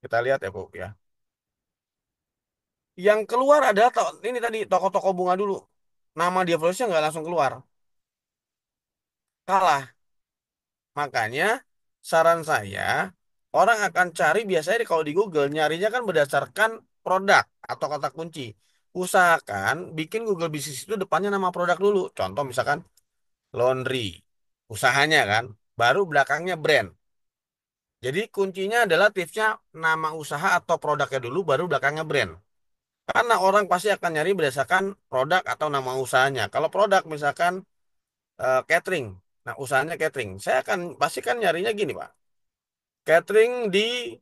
kita lihat ya Bu ya. Yang keluar adalah ini tadi toko-toko bunga dulu. Nama Dia Florisnya nggak langsung keluar. Kalah. Makanya saran saya, orang akan cari biasanya kalau di Google nyarinya kan berdasarkan produk atau kata kunci. Usahakan bikin Google Bisnis itu depannya nama produk dulu. Contoh misalkan laundry, usahanya kan, baru belakangnya brand. Jadi kuncinya adalah tipsnya nama usaha atau produknya dulu baru belakangnya brand. Karena orang pasti akan nyari berdasarkan produk atau nama usahanya. Kalau produk misalkan catering, nah usahanya catering, saya akan pasti kan nyarinya gini Pak. Catering di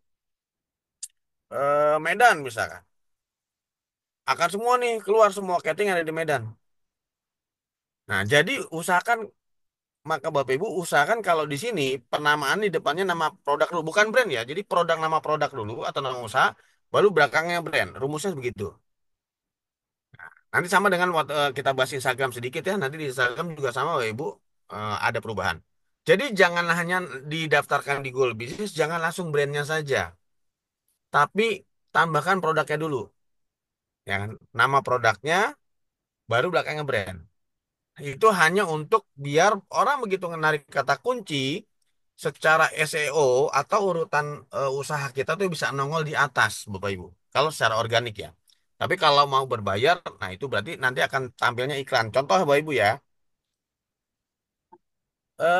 Medan misalkan. Akan semua nih keluar semua catering yang ada di Medan. Nah, jadi usahakan maka Bapak Ibu usahakan kalau di sini penamaan di depannya nama produk dulu, bukan brand ya. Jadi produk nama produk dulu atau nama usaha, baru belakangnya brand. Rumusnya begitu. Nanti sama dengan kita bahas Instagram sedikit ya. Nanti di Instagram juga sama Bapak Ibu ada perubahan. Jadi jangan hanya didaftarkan di Google Business, jangan langsung brandnya saja. Tapi tambahkan produknya dulu. Ya kan? Nama produknya baru belakangnya brand. Itu hanya untuk biar orang begitu menarik kata kunci secara SEO atau urutan usaha kita tuh bisa nongol di atas, Bapak Ibu. Kalau secara organik ya. Tapi kalau mau berbayar, nah itu berarti nanti akan tampilnya iklan. Contoh Bapak Ibu ya,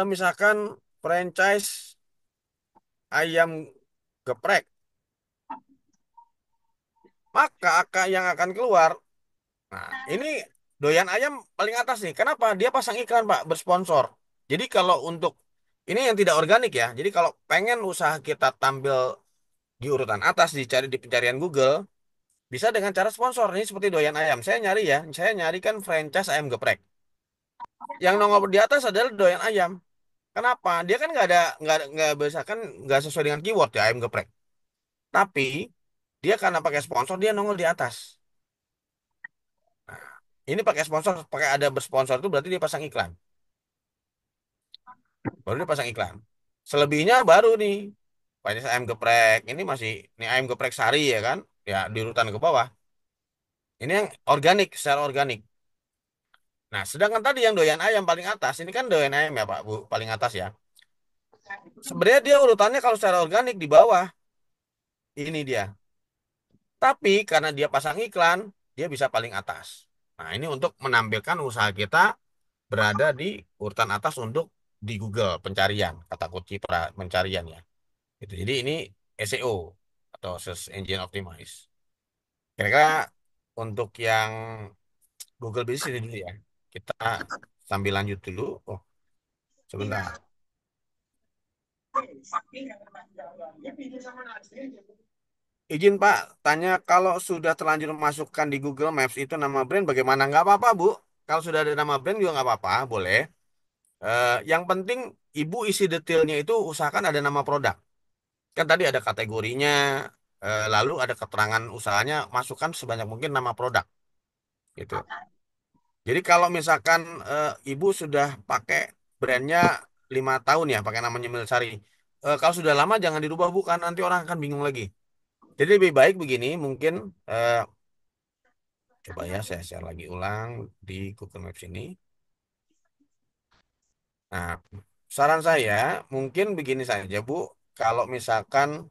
misalkan franchise ayam geprek, maka yang akan keluar, nah ini doyan ayam paling atas nih. Kenapa? Dia pasang iklan Pak, bersponsor. Jadi kalau untuk ini yang tidak organik ya. Jadi kalau pengen usaha kita tampil di urutan atas, dicari di pencarian Google, bisa dengan cara sponsor. Ini seperti doyan ayam. Saya nyari ya, saya nyari kan franchise ayam geprek. Yang nongol di atas adalah doyan ayam. Kenapa? Dia kan nggak bisa kan nggak sesuai dengan keyword ya ayam geprek. Tapi dia karena pakai sponsor dia nongol di atas. Nah, ini pakai sponsor, pakai ada bersponsor itu berarti dia pasang iklan. Baru dia pasang iklan. Selebihnya baru nih. Franchise ayam geprek. Ini masih ini ayam geprek sari ya kan? Ya di urutan ke bawah. Ini yang organik, secara organik. Nah, sedangkan tadi yang doyan ayam paling atas, ini kan doyan ayam ya Pak Bu, paling atas ya. Sebenarnya dia urutannya kalau secara organik di bawah. Ini dia. Tapi karena dia pasang iklan, dia bisa paling atas. Nah, ini untuk menampilkan usaha kita berada di urutan atas untuk di Google pencarian, kata kunci pencarian ya. Gitu. Jadi ini SEO atau Search Engine Optimize. Kira-kira untuk yang Google Business ini dulu ya. Kita sambil lanjut dulu. Oh, sebentar. Izin Pak, tanya kalau sudah terlanjur masukkan di Google Maps itu nama brand bagaimana? Nggak apa-apa Bu. Kalau sudah ada nama brand juga nggak apa-apa, boleh. Yang penting Ibu isi detailnya itu usahakan ada nama produk. Kan tadi ada kategorinya, lalu ada keterangan usahanya, masukkan sebanyak mungkin nama produk. Gitu. Jadi kalau misalkan Ibu sudah pakai brandnya 5 tahun ya, pakai namanya Milsari. Kalau sudah lama jangan dirubah Bu, kan nanti orang akan bingung lagi. Jadi lebih baik begini, mungkin coba ya saya share lagi ulang di Google Maps ini. Nah, saran saya mungkin begini saja Bu, kalau misalkan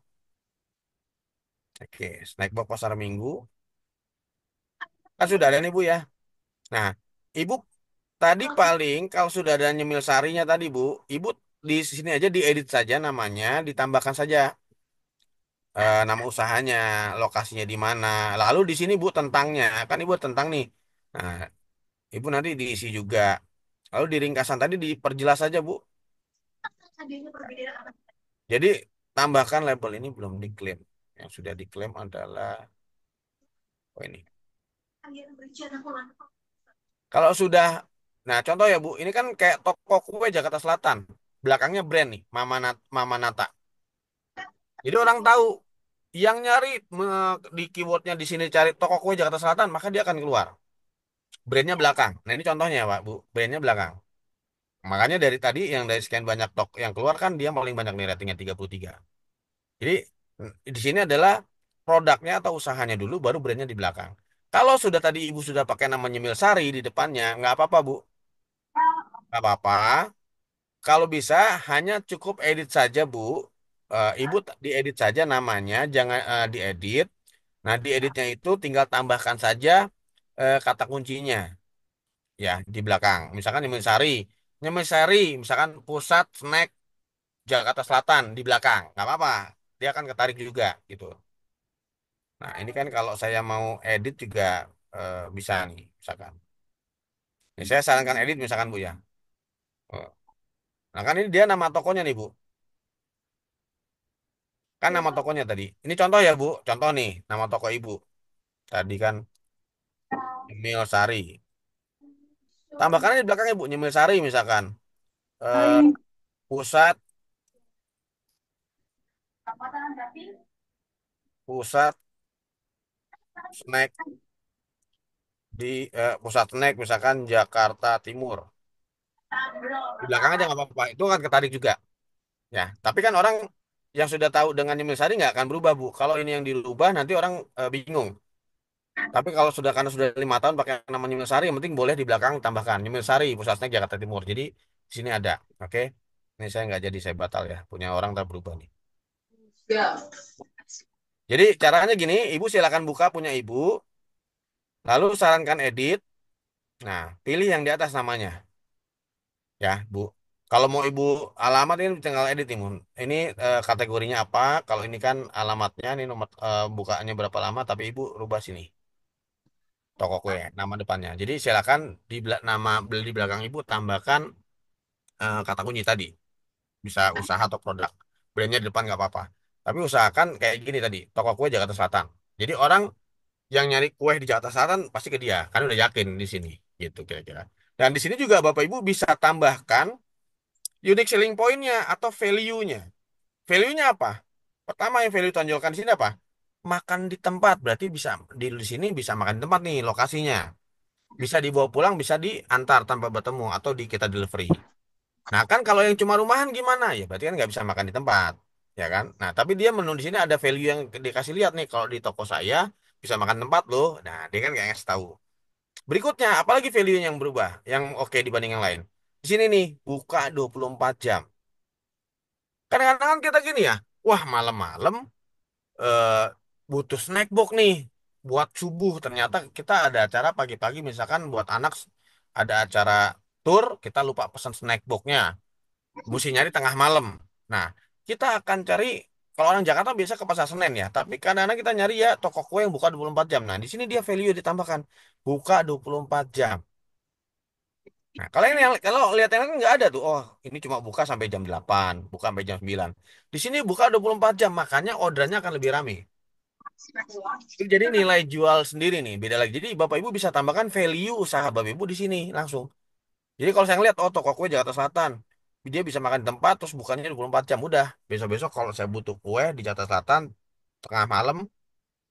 oke, Snackbox Pasar Minggu kan sudah ada nih Bu ya. Nah, Ibu tadi paling kalau sudah ada nyemil sarinya tadi Bu, Ibu di sini aja diedit saja namanya, ditambahkan saja nama usahanya, lokasinya di mana. Lalu di sini Bu tentangnya, kan Ibu tentang nih. Nah, Ibu nanti diisi juga. Lalu di ringkasan tadi diperjelas saja Bu. Jadi tambahkan label ini belum diklaim. Yang sudah diklaim adalah oh ini. Kalau sudah, nah contoh ya Bu, ini kan kayak toko kue Jakarta Selatan. Belakangnya brand nih, Mama Nata. Jadi orang tahu yang nyari di keywordnya di sini cari toko kue Jakarta Selatan, maka dia akan keluar. Brandnya belakang. Nah ini contohnya ya Pak Bu, brandnya belakang. Makanya dari tadi yang dari sekian banyak toko yang keluar kan dia paling banyak nih ratingnya 33. Jadi di sini adalah produknya atau usahanya dulu, baru brandnya di belakang. Kalau sudah tadi Ibu sudah pakai nama Nyemil Sari di depannya, nggak apa-apa Bu. Nggak apa-apa. Kalau bisa hanya cukup edit saja Bu. Ibu diedit saja namanya, jangan diedit. Nah dieditnya itu tinggal tambahkan saja kata kuncinya ya di belakang. Misalkan Nyemil Sari, misalkan pusat snack Jakarta Selatan di belakang, nggak apa-apa. Dia akan ketarik juga gitu. Nah, ini kan kalau saya mau edit juga bisa nih, misalkan. Ini saya sarankan edit misalkan Bu ya. Eh, Nah, kan ini dia nama tokonya nih Bu. Kan nama tokonya tadi. Ini contoh ya Bu, contoh nih nama toko Ibu. Tadi kan Nyemil Sari. Tambahkan di belakangnya Bu, Nyemil Sari misalkan. Eh, pusat pusat snack pusat snack misalkan Jakarta Timur. Di belakang aja nggak apa-apa. Itu kan ketarik juga. Ya, tapi kan orang yang sudah tahu dengan Nyemil Sari nggak akan berubah Bu. Kalau ini yang dirubah nanti orang bingung. Tapi kalau sudah karena sudah 5 tahun pakai nama Nyemil Sari, yang penting boleh di belakang tambahkan Nyemil Sari pusat snack Jakarta Timur. Jadi di sini ada, oke? Ini saya nggak jadi saya batal ya. Punya orang tak berubah nih. Jadi caranya gini, Ibu silakan buka punya Ibu, lalu sarankan edit. Nah, pilih yang di atas namanya, ya Bu. Kalau mau Ibu alamat ini tinggal edit nih, Mun. Ini kategorinya apa? Kalau ini kan alamatnya, ini nomor bukaannya berapa lama, tapi Ibu rubah sini. Toko kue, nama depannya. Jadi silakan nama di belakang Ibu tambahkan kata kunci tadi. Bisa usaha atau produk. Brandnya di depan nggak apa-apa. Tapi usahakan kayak gini tadi, toko kue Jakarta Selatan. Jadi orang yang nyari kue di Jakarta Selatan pasti ke dia, kan udah yakin di sini, gitu kira-kira. Dan di sini juga Bapak Ibu bisa tambahkan unique selling point-nya atau value-nya. Value-nya apa? Pertama yang value tonjolkan di sini apa? Makan di tempat, berarti bisa di sini bisa makan di tempat nih lokasinya. Bisa dibawa pulang, bisa diantar tanpa bertemu atau di kita delivery. Nah kan kalau yang cuma rumahan gimana? Ya berarti kan nggak bisa makan di tempat, ya kan? Nah tapi dia menu di sini ada value yang dikasih lihat nih. Kalau di toko saya bisa makan tempat loh. Nah dia kan kayak ngasih tahu. Berikutnya, apalagi value yang berubah, yang oke dibanding yang lain. Di sini nih, buka 24 jam. Kadang-kadang kan kita gini ya, wah malam-malam eh, butuh snack box nih buat subuh. Ternyata kita ada acara pagi-pagi, misalkan buat anak ada acara tour, kita lupa pesan snack boxnya. Mesti nyari tengah malam. Nah, kita akan cari, kalau orang Jakarta biasa ke Pasar Senen ya, tapi kadang-kadang kita nyari ya toko kue yang buka 24 jam. Nah, di sini dia value ditambahkan, buka 24 jam. Nah, kalau ini kalau lihat yang lain nggak ada tuh. Oh, ini cuma buka sampai jam 8, buka sampai jam 9. Di sini buka 24 jam, makanya orderannya akan lebih ramai. Itu jadi nilai jual sendiri nih, beda lagi. Jadi Bapak Ibu bisa tambahkan value usaha Bapak Ibu di sini langsung. Jadi kalau saya ngeliat, oh toko kue Jakarta Selatan, dia bisa makan di tempat, terus bukannya 24 jam. Udah, besok-besok kalau saya butuh kue di Jakarta Selatan, tengah malam,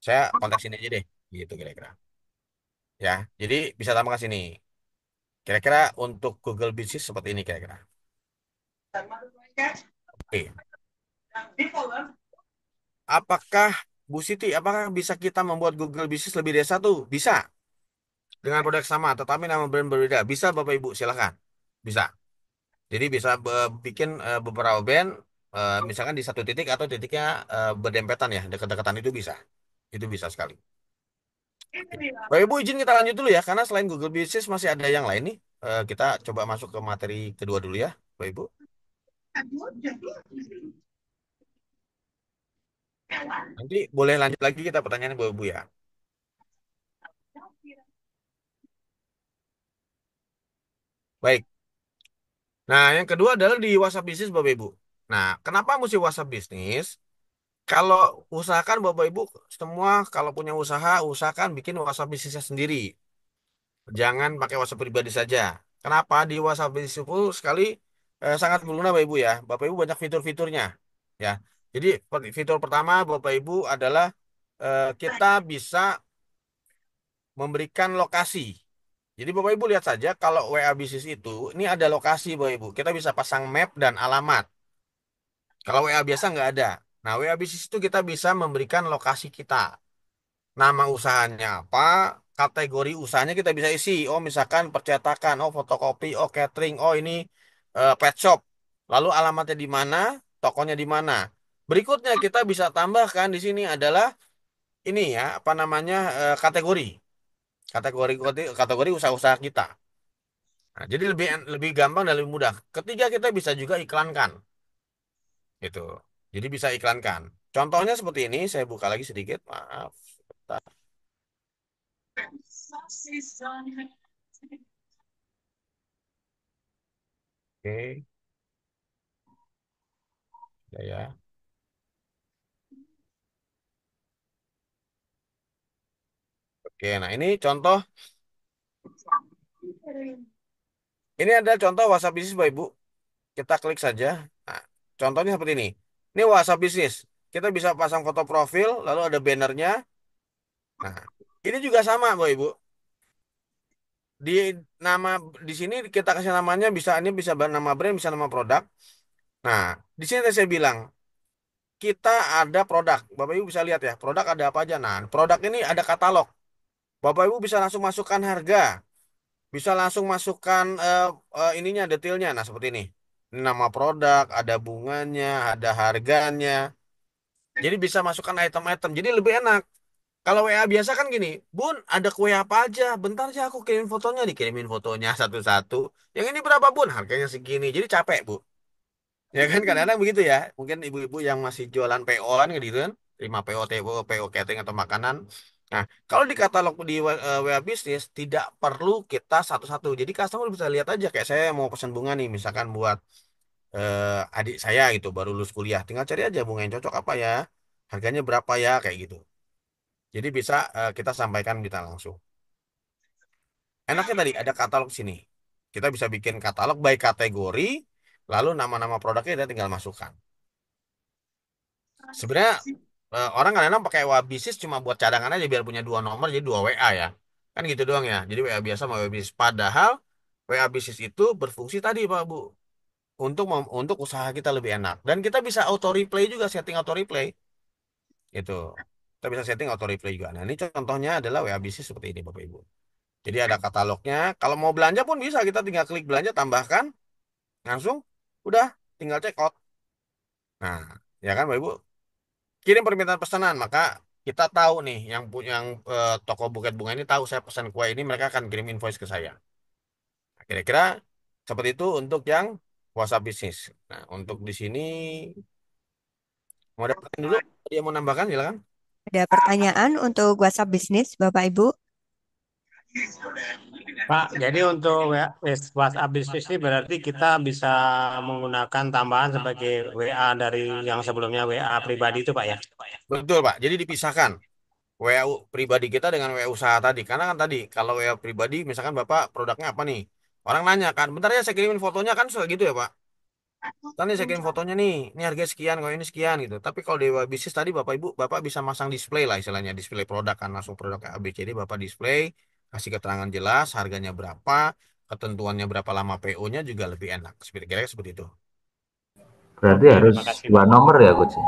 saya kontak sini aja deh. Gitu kira-kira. Ya, jadi bisa tambahkan sini. Kira-kira untuk Google Business seperti ini kira-kira. Oke. Apakah Bu Siti, apakah bisa kita membuat Google Business lebih dari satu? Bisa. Dengan produk sama, tetapi nama brand berbeda. Bisa Bapak Ibu, silahkan. Bisa. Jadi bisa bikin beberapa band, misalkan di satu titik atau titiknya berdempetan ya, dekat-dekatan itu bisa. Itu bisa sekali. Bapak Ibu izin kita lanjut dulu ya, karena selain Google Business masih ada yang lain nih. Kita coba masuk ke materi kedua dulu ya, Bapak Ibu. Nanti boleh lanjut lagi kita pertanyaan Bapak Ibu ya. Baik. Nah, yang kedua adalah di WhatsApp bisnis Bapak Ibu. Nah, kenapa mesti WhatsApp bisnis? Kalau usahakan Bapak Ibu semua kalau punya usaha, usahakan bikin WhatsApp bisnisnya sendiri. Jangan pakai WhatsApp pribadi saja. Kenapa? Di WhatsApp bisnis itu sekali sangat berguna Bapak Ibu ya. Bapak Ibu banyak fitur-fiturnya. Ya. Jadi fitur pertama Bapak Ibu adalah kita bisa memberikan lokasi. Jadi Bapak Ibu lihat saja kalau WA bisnis itu ini ada lokasi Bapak Ibu. Kita bisa pasang map dan alamat. Kalau WA biasa nggak ada. Nah, WA bisnis itu kita bisa memberikan lokasi kita. Nama usahanya apa, kategori usahanya kita bisa isi. Oh, misalkan percetakan, oh fotokopi, oh catering, oh ini pet shop. Lalu alamatnya di mana, tokonya di mana. Berikutnya kita bisa tambahkan di sini adalah ini ya, apa namanya kategori. Kategori usaha-usaha kita. Nah, jadi lebih lebih gampang dan lebih mudah. Ketiga kita bisa juga iklankan. Itu. Jadi bisa iklankan. Contohnya seperti ini, saya buka lagi sedikit, maaf. Bentar. Oke, ya. Oke, nah ini contoh. Ini adalah contoh WhatsApp bisnis, Bapak Ibu. Kita klik saja. Nah, contohnya seperti ini. Ini WhatsApp bisnis. Kita bisa pasang foto profil, lalu ada bannernya. Nah, ini juga sama, Bapak Ibu. Di nama di sini kita kasih namanya bisa ini bisa nama brand, bisa nama produk. Nah, di sini tadi saya bilang kita ada produk. Bapak Ibu bisa lihat ya, produk ada apa aja. Nah, produk ini ada katalog. Bapak Ibu bisa langsung masukkan harga, bisa langsung masukkan ininya detailnya. Nah, seperti ini. Ini nama produk, ada bunganya, ada harganya. Jadi bisa masukkan item-item. Jadi lebih enak. Kalau WA biasa kan gini, Bun, ada kue apa aja? Bentar aja aku kirim fotonya, dikirimin fotonya satu-satu. Yang ini berapa, Bun? Harganya segini. Jadi capek, Bu. Ya kan kadang-kadang begitu ya. Mungkin ibu-ibu yang masih jualan PO-an gitu kan, terima PO, TO, PO catering atau makanan. Nah, kalau di katalog di WA bisnis tidak perlu kita satu-satu. Jadi customer bisa lihat aja kayak saya mau pesan bunga nih, misalkan buat adik saya gitu baru lulus kuliah, tinggal cari aja bunga yang cocok apa ya, harganya berapa ya kayak gitu. Jadi bisa kita sampaikan kita langsung. Enaknya tadi ada katalog sini. Kita bisa bikin katalog by kategori, lalu nama-nama produknya kita tinggal masukkan. Sebenarnya orang kadang-kadang pakai WA bisnis cuma buat cadangan aja biar punya dua nomor jadi dua WA ya. Kan gitu doang ya. Jadi WA biasa sama WA bisnis. Padahal WA bisnis itu berfungsi tadi Pak Bu untuk untuk usaha kita lebih enak. Dan kita bisa auto replay juga, setting auto replay. Itu. Kita bisa setting auto replay juga. Nah, ini contohnya adalah WA bisnis seperti ini Bapak Ibu. Jadi ada katalognya. Kalau mau belanja pun bisa, kita tinggal klik belanja tambahkan langsung udah tinggal check out. Nah, ya kan Bapak Ibu, kirim permintaan pesanan, maka kita tahu nih yang toko buket bunga ini tahu saya pesan kue ini, mereka akan kirim invoice ke saya. Nah, kira-kira seperti itu untuk yang WhatsApp bisnis. Nah, untuk di sini mau dapetin dulu, dia mau nambahkan silakan. Ada pertanyaan untuk WhatsApp bisnis, Bapak Ibu? Pak, jadi untuk WhatsApp bisnis ini berarti kita bisa menggunakan tambahan sebagai WA dari yang sebelumnya WA pribadi itu, Pak ya? Betul Pak, jadi dipisahkan WA pribadi kita dengan WA usaha tadi. Karena kan tadi kalau WA pribadi misalkan Bapak produknya apa nih? Orang nanya kan, bentar ya saya kirimin fotonya kan sudah gitu ya Pak. Tadi saya kirim fotonya nih, ini harga sekian, kalau ini sekian gitu. Tapi kalau di web bisnis tadi Bapak Ibu, Bapak bisa masang display lah istilahnya, display produk kan langsung produk ABCD Bapak display, kasih keterangan jelas, harganya berapa, ketentuannya berapa lama PO-nya juga lebih enak. Kira-kira seperti itu. Berarti harus dua nomor ya, Coach?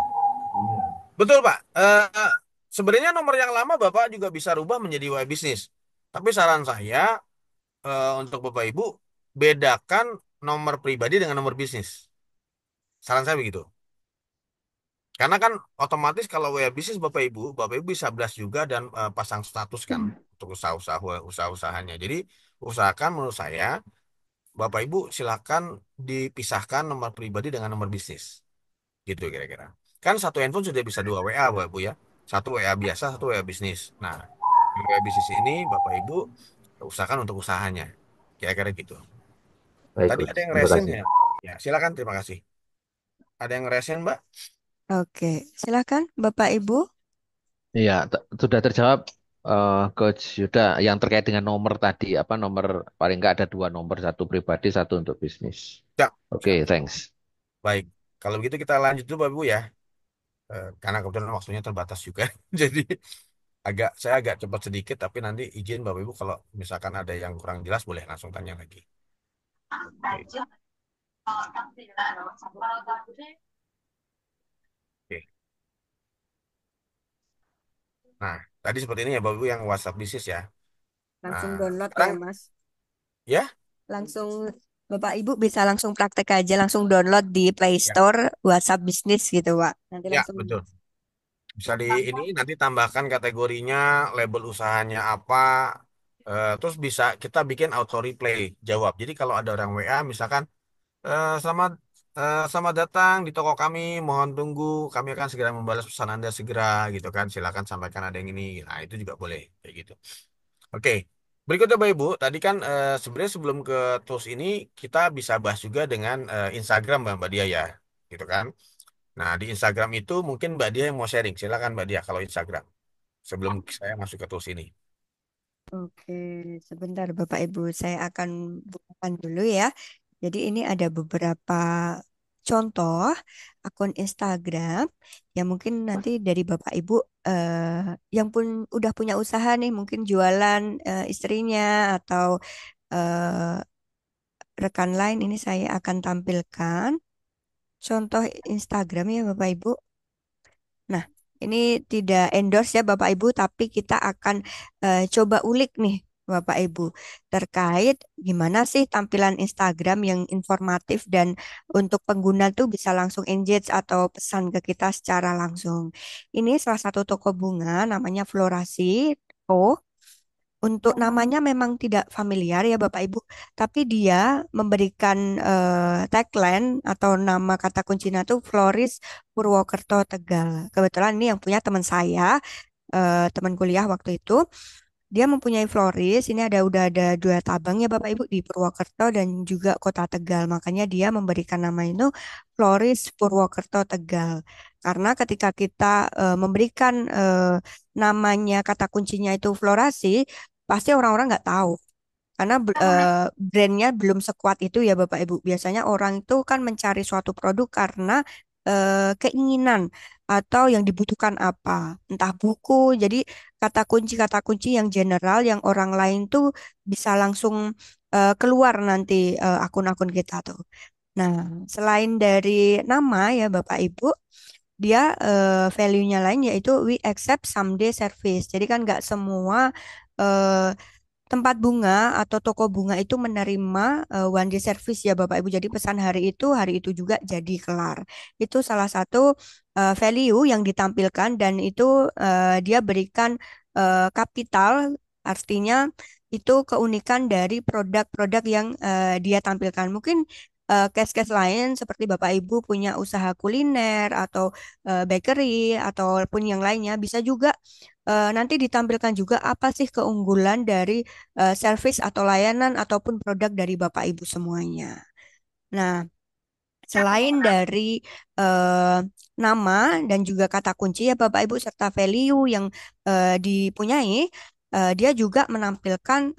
Betul Pak. Sebenarnya nomor yang lama Bapak juga bisa rubah menjadi web bisnis. Tapi saran saya untuk Bapak Ibu, bedakan nomor pribadi dengan nomor bisnis. Saran saya begitu. Karena kan otomatis kalau WA bisnis Bapak Ibu bisa blast juga dan pasang status kan untuk usaha-usahanya. Jadi usahakan menurut saya Bapak Ibu silakan dipisahkan nomor pribadi dengan nomor bisnis. Gitu kira-kira. Kan satu handphone sudah bisa dua WA Bapak Ibu ya. Satu WA biasa, satu WA bisnis. Nah, WA bisnis ini Bapak Ibu usahakan untuk usahanya. Kira-kira gitu. Baik, Tadi Coach. ada yang Terima resen kasih. ya? Ya, silakan terima kasih. Ada yang resen, Mbak? Oke, silakan Bapak Ibu. Iya, sudah terjawab Coach Yuda yang terkait dengan nomor tadi, apa nomor paling nggak ada dua nomor, satu pribadi, satu untuk bisnis. Siap, Oke, siap. thanks. Baik. Kalau begitu kita lanjut dulu Bapak Ibu ya. Karena kebetulan waktunya terbatas juga. Jadi saya agak cepat sedikit tapi nanti izin Bapak Ibu kalau misalkan ada yang kurang jelas boleh langsung tanya lagi. Oke. Oke. Nah, tadi seperti ini ya Bapak Ibu yang WhatsApp bisnis ya. Langsung Nah, download ya, sekarang Mas. ya, Langsung Bapak Ibu bisa langsung praktek aja, langsung download di Play ya, Store WhatsApp bisnis gitu, Pak. Nanti ya langsung. betul. Bisa di ini nanti tambahkan kategorinya, label usahanya apa, terus bisa kita bikin auto replay jawab. Jadi kalau ada orang WA misalkan selamat Selamat datang di toko kami. Mohon tunggu. Kami akan segera membalas pesan Anda segera gitu kan. Silakan sampaikan ada yang ini. Nah, itu juga boleh kayak gitu. Oke. Berikutnya Bapak Ibu, tadi kan sebenarnya sebelum ke tools ini kita bisa bahas juga dengan Instagram Mbak Dia ya. Gitu kan. Nah, di Instagram itu mungkin Mbak Dia yang mau sharing. Silakan Mbak Dia kalau Instagram. Sebelum saya masuk ke tools ini. Oke, sebentar Bapak Ibu, saya akan bukakan dulu ya. Jadi ini ada beberapa contoh akun Instagram yang mungkin nanti dari Bapak Ibu yang pun udah punya usaha nih, mungkin jualan istrinya atau eh, rekan lain ini saya akan tampilkan contoh Instagram ya Bapak Ibu. Nah, ini tidak endorse ya Bapak Ibu, tapi kita akan coba ulik nih Bapak Ibu terkait gimana sih tampilan Instagram yang informatif dan untuk pengguna tuh bisa langsung engage atau pesan ke kita secara langsung. Ini salah satu toko bunga namanya Florasi. Oh, untuk namanya memang tidak familiar ya Bapak Ibu, tapi dia memberikan tagline atau nama kata kuncinya tuh Floris Purwokerto Tegal. Kebetulan ini yang punya teman saya, teman kuliah waktu itu. Dia mempunyai floris, ini udah ada dua tabang ya Bapak Ibu di Purwokerto dan juga Kota Tegal. Makanya dia memberikan nama itu Floris Purwokerto Tegal. Karena ketika kita memberikan namanya kata kuncinya itu florasi, pasti orang-orang nggak tahu. Karena brandnya belum sekuat itu ya Bapak Ibu. Biasanya orang itu kan mencari suatu produk karena keinginan atau yang dibutuhkan apa. Entah buku, jadi kata kunci yang general yang orang lain tuh bisa langsung keluar nanti akun-akun kita tuh. Nah, selain dari nama ya Bapak Ibu, dia value-nya lain yaitu we accept someday service. Jadi kan nggak semua eh, tempat bunga atau toko bunga itu menerima one day service ya Bapak Ibu. Jadi pesan hari itu juga jadi kelar. Itu salah satu value yang ditampilkan dan itu dia berikan kapital, artinya itu keunikan dari produk-produk yang dia tampilkan. Mungkin case-case lain seperti Bapak Ibu punya usaha kuliner atau bakery ataupun yang lainnya bisa juga nanti ditampilkan juga apa sih keunggulan dari service atau layanan ataupun produk dari Bapak Ibu semuanya. Nah, selain dari eh, nama dan juga kata kunci ya Bapak Ibu serta value yang dipunyai, dia juga menampilkan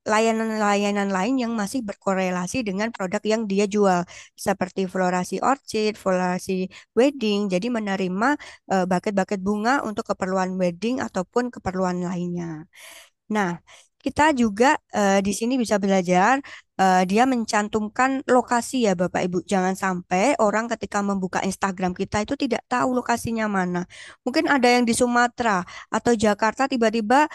layanan-layanan lain yang masih berkorelasi dengan produk yang dia jual seperti florasi orchid, florasi wedding. Jadi menerima bucket-bucket bunga untuk keperluan wedding ataupun keperluan lainnya. Nah, kita juga di sini bisa belajar dia mencantumkan lokasi ya Bapak Ibu. Jangan sampai orang ketika membuka Instagram kita itu tidak tahu lokasinya mana. Mungkin ada yang di Sumatera atau Jakarta tiba-tiba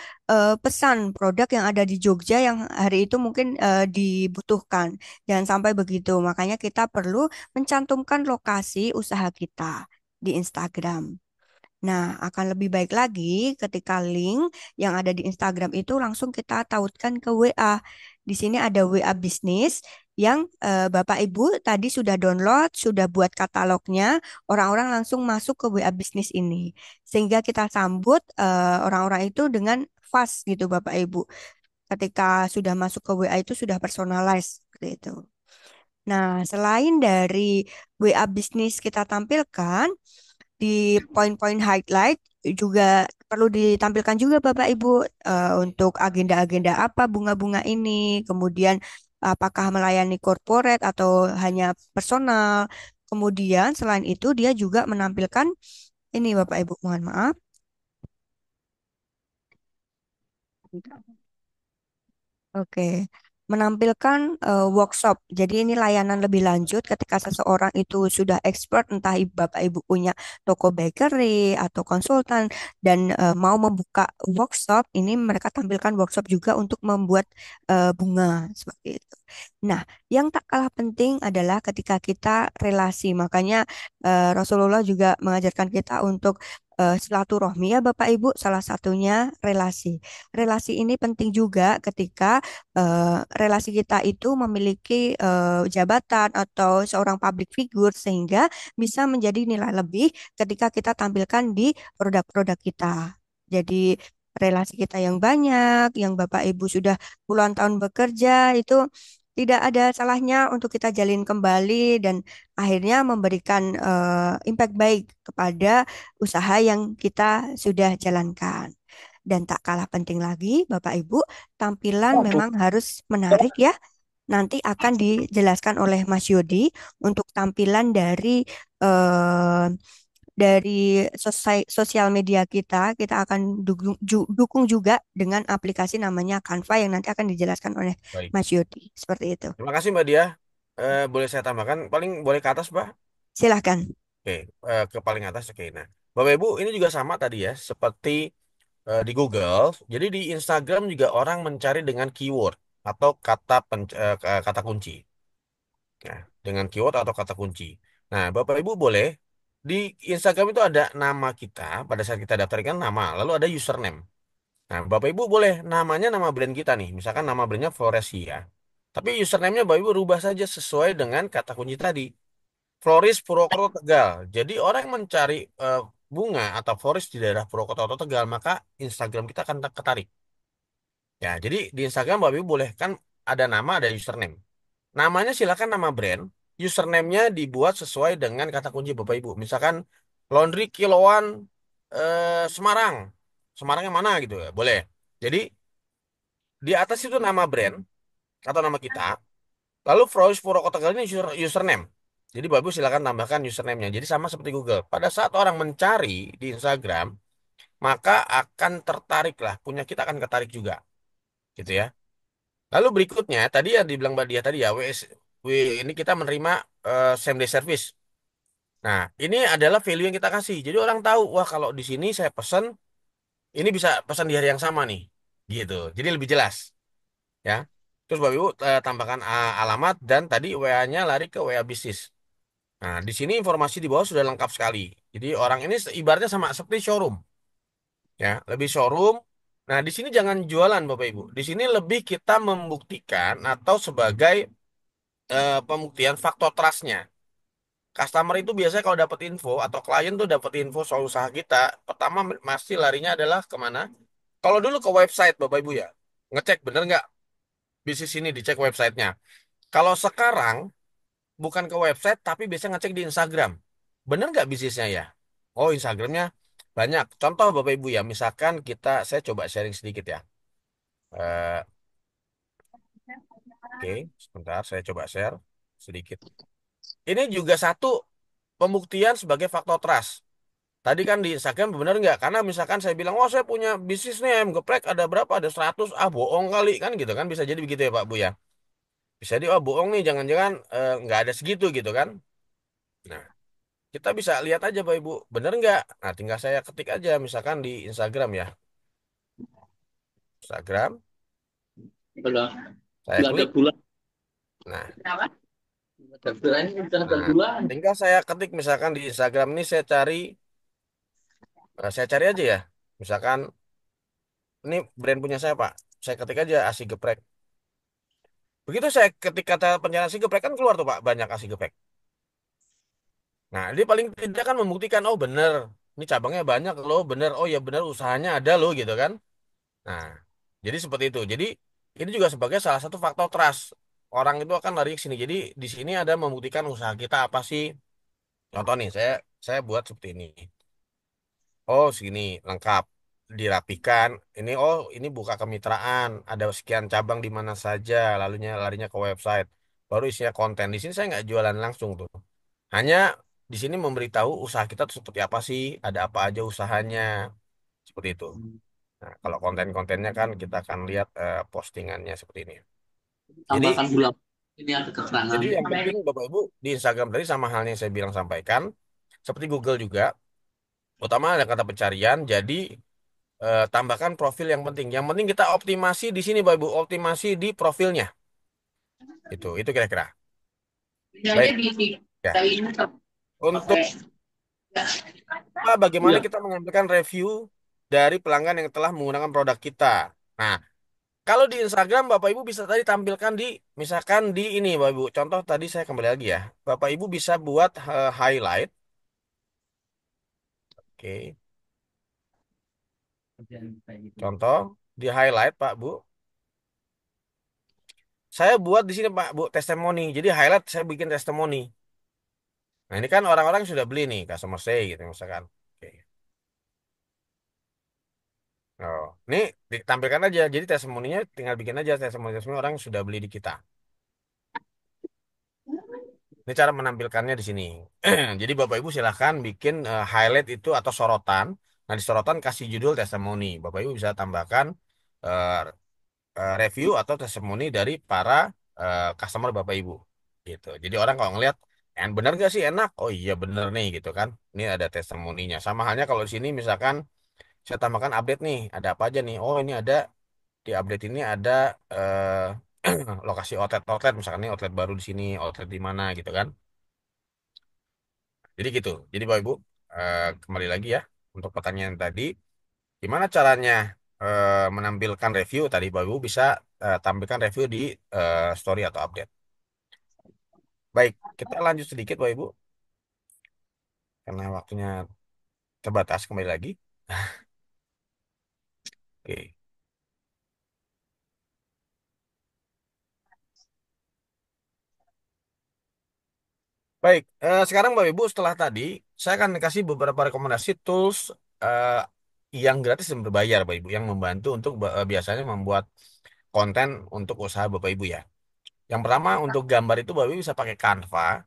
pesan produk yang ada di Jogja yang hari itu mungkin dibutuhkan. Jangan sampai begitu. Makanya kita perlu mencantumkan lokasi usaha kita di Instagram. Nah, akan lebih baik lagi ketika link yang ada di Instagram itu langsung kita tautkan ke WA. Di sini ada WA bisnis yang Bapak Ibu tadi sudah download, sudah buat katalognya, orang-orang langsung masuk ke WA bisnis ini. Sehingga kita sambut orang-orang itu dengan fast gitu Bapak Ibu. Ketika sudah masuk ke WA itu sudah personalized seperti itu. Nah, selain dari WA bisnis kita tampilkan, di poin-poin highlight juga perlu ditampilkan juga Bapak Ibu untuk agenda-agenda apa bunga-bunga ini, kemudian apakah melayani corporate atau hanya personal. Kemudian selain itu dia juga menampilkan ini Bapak Ibu, mohon maaf. Oke, menampilkan workshop. Jadi ini layanan lebih lanjut ketika seseorang itu sudah expert, entah Bapak Ibu punya toko bakery atau konsultan dan mau membuka workshop, ini mereka tampilkan workshop juga untuk membuat bunga seperti itu. Nah, yang tak kalah penting adalah ketika kita relasi. Makanya Rasulullah juga mengajarkan kita untuk silaturahmi ya Bapak Ibu, salah satunya relasi. Relasi ini penting juga ketika relasi kita itu memiliki jabatan atau seorang public figure sehingga bisa menjadi nilai lebih ketika kita tampilkan di produk-produk kita. Jadi relasi kita yang banyak, yang Bapak Ibu sudah puluhan tahun bekerja itu tidak ada salahnya untuk kita jalin kembali dan akhirnya memberikan impact baik kepada usaha yang kita sudah jalankan. Dan tak kalah penting lagi, Bapak Ibu, tampilan memang harus menarik ya. Nanti akan dijelaskan oleh Mas Yodi untuk tampilan eh, dari sosial media kita. Kita akan dukung juga dengan aplikasi namanya Canva yang nanti akan dijelaskan oleh Baik. Mas Yodi. Seperti itu. Terima kasih Mbak Dia. Boleh saya tambahkan? Paling boleh ke atas, Mbak? Silahkan. Oke, ke paling atas. Oke, nah, Bapak Ibu ini juga sama tadi ya, seperti di Google. Jadi di Instagram juga orang mencari dengan keyword atau kata kunci. Nah, dengan keyword atau kata kunci. Nah, Bapak Ibu boleh di Instagram itu ada nama kita pada saat kita daftarkan nama, lalu ada username. Nah, Bapak Ibu boleh namanya nama brand kita nih, misalkan nama brandnya Floresia. Tapi username-nya Bapak Ibu rubah saja sesuai dengan kata kunci tadi. Floris Purwokerto Tegal. Jadi orang yang mencari bunga atau floris di daerah Purwokerto atau Tegal, maka Instagram kita akan ketarik. Ya, jadi di Instagram Bapak Ibu boleh kan ada nama, ada username. Namanya silakan nama brand, username-nya dibuat sesuai dengan kata kunci Bapak Ibu. Misalkan laundry kiloan Semarang. Semarang yang mana gitu ya, boleh. Jadi di atas itu nama brand atau nama kita. Lalu Floris Purwokerto Tegal ini username. Jadi Bapak Ibu silakan tambahkan username-nya. Jadi sama seperti Google. Pada saat orang mencari di Instagram, maka akan tertarik lah. Punya kita akan ketarik juga. Gitu ya. Lalu berikutnya, tadi yang dibilang Mbak Dia tadi ya, ini kita menerima same day service. Nah, ini adalah value yang kita kasih. Jadi orang tahu, wah kalau di sini saya pesan, ini bisa pesan di hari yang sama nih. Gitu. Jadi lebih jelas. Ya. Terus Bapak Ibu tambahkan alamat dan tadi WA-nya lari ke WA bisnis. Nah, di sini informasi di bawah sudah lengkap sekali. Jadi orang ini ibaratnya sama seperti showroom, ya, lebih showroom. Nah, di sini jangan jualan Bapak Ibu. Di sini lebih kita membuktikan atau sebagai pembuktian faktor trustnya. Customer itu biasanya kalau dapat info atau klien tuh dapat info soal usaha kita, pertama pasti larinya adalah kemana? Kalau dulu ke website Bapak Ibu ya, ngecek bener nggak bisnis ini, dicek websitenya. Kalau sekarang bukan ke website tapi biasanya ngecek di Instagram. Bener nggak bisnisnya ya? Oh, Instagramnya banyak. Contoh Bapak Ibu ya, misalkan saya coba sharing sedikit ya. Eh, oke, sebentar saya coba share sedikit. Ini juga satu pembuktian sebagai faktor trust. Tadi kan di Instagram bener nggak? Karena misalkan saya bilang, oh saya punya bisnis nih ayam geprek ada berapa? Ada 100. Ah bohong kali kan gitu kan. Bisa jadi begitu ya Pak Bu ya. Bisa jadi, oh bohong nih jangan-jangan nggak ada segitu gitu kan. Nah, kita bisa lihat aja Bapak Ibu, bener nggak? Nah, tinggal saya ketik aja misalkan di Instagram ya. Instagram, Udah, saya nggak ada klik. bulan. Nah, Nggak ada bulan, udah ada nah, bulan. tinggal saya ketik misalkan di Instagram ini saya cari aja ya. Misalkan ini brand punya saya Pak. Saya ketik aja ASI geprek. Begitu saya ketik kata pencarian ASI geprek kan keluar tuh Pak, banyak ASI geprek. Nah, dia paling tidak kan membuktikan, oh bener, ini cabangnya banyak loh, bener, oh ya bener usahanya ada loh gitu kan. Nah, jadi seperti itu. Jadi ini juga sebagai salah satu faktor trust. Orang itu akan lari ke sini. Jadi di sini ada membuktikan usaha kita apa sih. Contoh nih, saya buat seperti ini. Oh, segini lengkap, dirapikan. Ini buka kemitraan, ada sekian cabang di mana saja, lalunya larinya ke website. Baru isinya konten. Di sini saya nggak jualan langsung tuh. Hanya di sini memberitahu usaha kita tuh seperti apa sih, ada apa aja usahanya, seperti itu. Nah, kalau konten-kontennya kan kita akan lihat postingannya seperti ini. Jadi, Tambahkan bulan. Ini ada keterangan. jadi yang penting Bapak Ibu di Instagram tadi sama halnya yang saya bilang sampaikan, seperti Google juga, utama ada kata pencarian. Jadi tambahkan profil yang penting. Yang penting kita optimasi di sini Bapak Ibu, optimasi di profilnya. Itu kira-kira. Ini aja Baik, ya. Untuk bagaimana Iya. kita mengambilkan review dari pelanggan yang telah menggunakan produk kita. Nah, kalau di Instagram Bapak Ibu bisa tadi tampilkan di misalkan di ini Bapak Ibu. Contoh tadi saya kembali lagi ya. Bapak Ibu bisa buat highlight. Oke. Contoh di highlight Pak Bu. Saya buat di sini Pak Bu testimoni. Jadi highlight saya bikin testimoni. Nah, ini kan orang-orang yang sudah beli nih, customer say gitu misalkan. Oke. Oh, ini ditampilkan aja. Jadi testimoninya tinggal bikin aja testimoni orang yang sudah beli di kita. Ini cara menampilkannya di sini. Jadi Bapak Ibu silahkan bikin highlight itu atau sorotan. Nah, di sorotan kasih judul testimoni. Bapak Ibu bisa tambahkan eh, review atau testimoni dari para customer Bapak Ibu. Gitu. Jadi orang kalau ngelihat, bener gak sih enak? Oh iya bener nih gitu kan. Ini ada testimoninya. Sama halnya kalau di sini misalkan saya tambahkan update nih. Ada apa aja nih? Oh ini ada di update ini ada lokasi outlet misalkan nih outlet baru di sini, outlet di mana gitu kan. Jadi gitu. Jadi Bapak Ibu, kembali lagi ya untuk pertanyaan tadi, gimana caranya menampilkan review tadi Bapak Ibu bisa tampilkan review di story atau update. Baik, kita lanjut sedikit Bapak Ibu karena waktunya terbatas kembali lagi. Oke. Baik, sekarang Bapak Ibu setelah tadi saya akan kasih beberapa rekomendasi tools eh, yang gratis dan berbayar Bapak Ibu yang membantu untuk biasanya membuat konten untuk usaha Bapak Ibu ya. Yang pertama untuk gambar itu Bapak Ibu bisa pakai Canva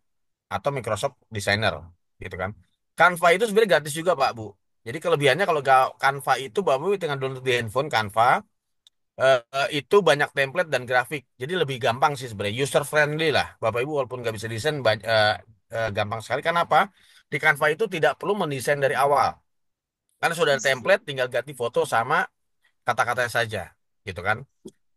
atau Microsoft Designer gitu kan. Canva itu sebenarnya gratis juga Pak Bu. Jadi kelebihannya kalau Canva itu Bapak Ibu tinggal download di handphone Canva itu banyak template dan grafik. Jadi lebih gampang sih sebenarnya user friendly lah. Bapak Ibu walaupun nggak bisa desain gampang sekali. Kenapa? Di Canva itu tidak perlu mendesain dari awal. Karena sudah ada template tinggal ganti foto sama kata-katanya saja gitu kan.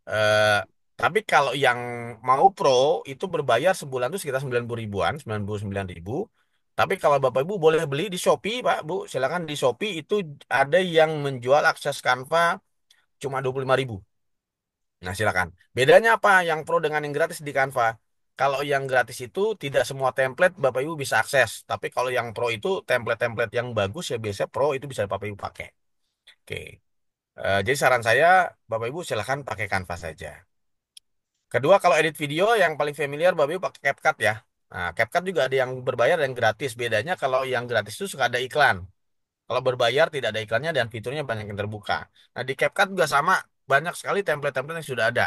Eh, tapi kalau yang mau pro itu berbayar sebulan itu sekitar 90 ribuan, 99 ribu. Tapi kalau Bapak Ibu boleh beli di Shopee, Pak, Bu, silakan di Shopee itu ada yang menjual akses Canva cuma 25 ribu. Nah, silakan. Bedanya apa yang pro dengan yang gratis di Canva? Kalau yang gratis itu tidak semua template Bapak Ibu bisa akses. Tapi kalau yang pro itu template-template yang bagus ya biasa pro itu bisa Bapak Ibu pakai. Oke. Jadi saran saya Bapak Ibu silakan pakai Canva saja. Kedua, kalau edit video yang paling familiar Bapak Ibu pakai CapCut ya. Nah, CapCut juga ada yang berbayar dan gratis. Bedanya kalau yang gratis itu suka ada iklan. Kalau berbayar tidak ada iklannya dan fiturnya banyak yang terbuka. Nah, di CapCut juga sama. Banyak sekali template-template yang sudah ada.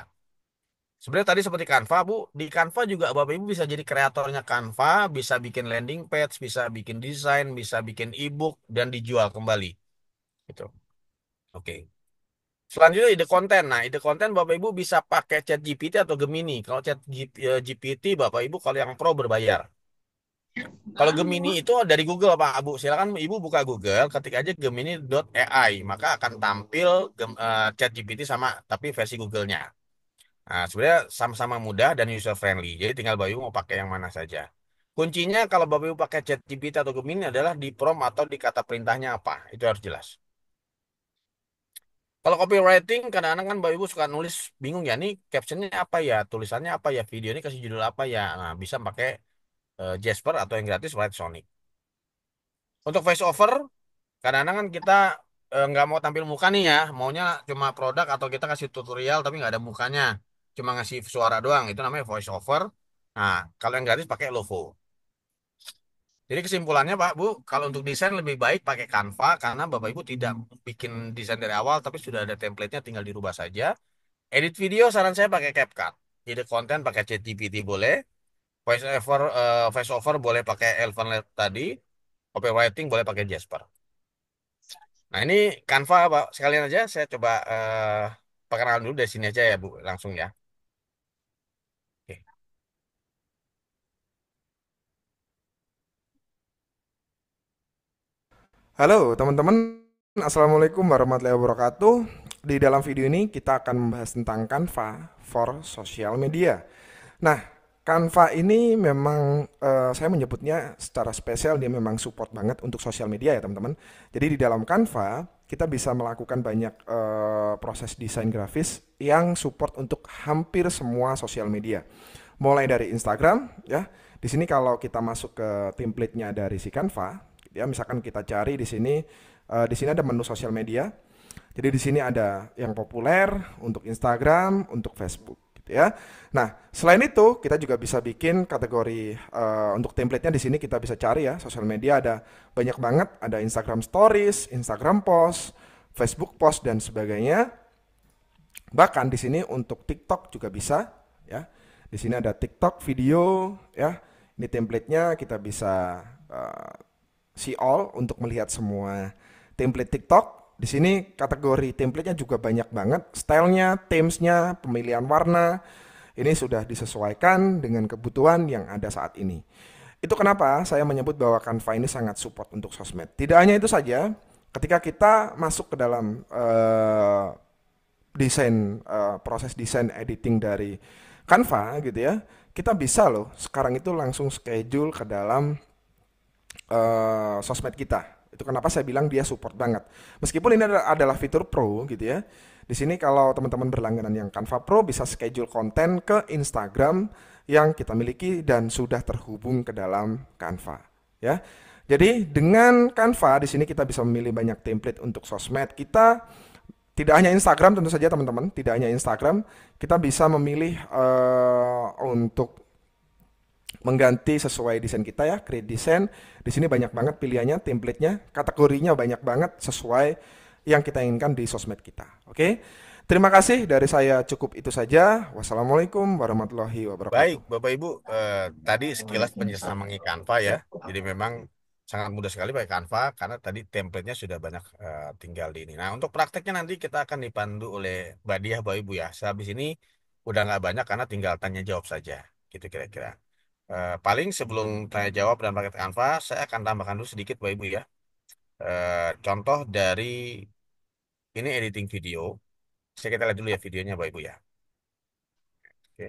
Sebenarnya tadi seperti Canva, Bu. Di Canva juga Bapak Ibu bisa jadi kreatornya Canva, bisa bikin landing page, bisa bikin desain, bisa bikin ebook dan dijual kembali. Gitu. Oke. Selanjutnya ide konten. Nah, ide konten Bapak Ibu bisa pakai ChatGPT atau Gemini. Kalau GPT Bapak Ibu kalau yang pro berbayar. Kalau Gemini itu dari Google Pak Bu. Silakan Ibu buka Google, ketik aja gemini.ai, maka akan tampil ChatGPT sama tapi versi Google-nya. Nah, sebenarnya sama-sama mudah dan user friendly. Jadi tinggal Bapak Ibu mau pakai yang mana saja. Kuncinya kalau Bapak Ibu pakai ChatGPT atau Gemini adalah di prompt atau di kata perintahnya apa. Itu harus jelas. Kalau copywriting kadang-kadang kan Bapak Ibu suka nulis bingung ya nih captionnya apa ya, tulisannya apa ya, video ini kasih judul apa ya. Nah, bisa pakai Jasper atau yang gratis Write Sonic. Untuk voice over kadang-kadang kan kita nggak mau tampil muka nih ya, maunya cuma produk atau kita kasih tutorial tapi nggak ada mukanya, cuma ngasih suara doang. Itu namanya voice over. Nah, kalau yang gratis pakai Lovo. Jadi kesimpulannya Pak Bu, kalau untuk desain lebih baik pakai Canva karena Bapak Ibu tidak bikin desain dari awal tapi sudah ada template-nya tinggal dirubah saja. Edit video saran saya pakai CapCut. Ide konten pakai ChatGPT boleh. Voice over boleh pakai Elven Lab tadi. Copywriting boleh pakai Jasper. Nah ini Canva Pak. Sekalian aja saya coba perkenalan dulu dari sini aja ya Bu. Langsung ya. Oke. Halo teman-teman, Assalamualaikum warahmatullahi wabarakatuh. Di dalam video ini kita akan membahas tentang Canva for social media. Nah, Canva ini memang saya menyebutnya secara spesial dia memang support banget untuk sosial media ya teman-teman. Jadi di dalam Canva kita bisa melakukan banyak proses desain grafis yang support untuk hampir semua sosial media. Mulai dari Instagram ya. Di sini kalau kita masuk ke template-nya dari si Canva, ya misalkan kita cari di sini ada menu sosial media. Jadi di sini ada yang populer untuk Instagram, untuk Facebook gitu ya. Nah, selain itu kita juga bisa bikin kategori untuk template-nya di sini kita bisa cari ya, sosial media ada banyak banget, ada Instagram Stories, Instagram Post, Facebook Post dan sebagainya. Bahkan di sini untuk TikTok juga bisa ya. Di sini ada TikTok video ya. Ini template-nya kita bisa see all untuk melihat semua template TikTok. Di sini kategori template-nya juga banyak banget, stylenya, themes-nya, pemilihan warna. Ini sudah disesuaikan dengan kebutuhan yang ada saat ini. Itu kenapa saya menyebut bahwa Canva ini sangat support untuk sosmed. Tidak hanya itu saja, ketika kita masuk ke dalam proses desain editing dari Canva gitu ya, kita bisa loh sekarang itu langsung schedule ke dalam sosmed kita. Itu kenapa saya bilang dia support banget. Meskipun ini adalah fitur pro gitu ya. Di sini kalau teman-teman berlangganan yang Canva Pro bisa schedule konten ke Instagram yang kita miliki dan sudah terhubung ke dalam Canva ya. Jadi dengan Canva di sini kita bisa memilih banyak template untuk sosmed kita. Tidak hanya Instagram tentu saja teman-teman, tidak hanya Instagram, kita bisa memilih untuk mengganti sesuai desain kita ya, create design. Di sini banyak banget pilihannya, template-nya, kategorinya banyak banget sesuai yang kita inginkan di sosmed kita. Oke. Terima kasih dari saya, cukup itu saja. Wassalamualaikum warahmatullahi wabarakatuh. Baik, Bapak Ibu, tadi sekilas penjelasan mengenai Canva ya. Jadi memang sangat mudah sekali pakai Canva karena tadi template-nya sudah banyak tinggal di ini. Nah, untuk prakteknya nanti kita akan dipandu oleh Mbak Diah, Bapak Ibu ya. Sehabis ini udah nggak banyak karena tinggal tanya jawab saja, gitu kira-kira. Paling sebelum tanya jawab dan pakai Canva, saya akan tambahkan dulu sedikit Bapak Ibu ya. Contoh dari ini editing video. Saya kita lihat dulu ya videonya Bapak Ibu ya. Oke.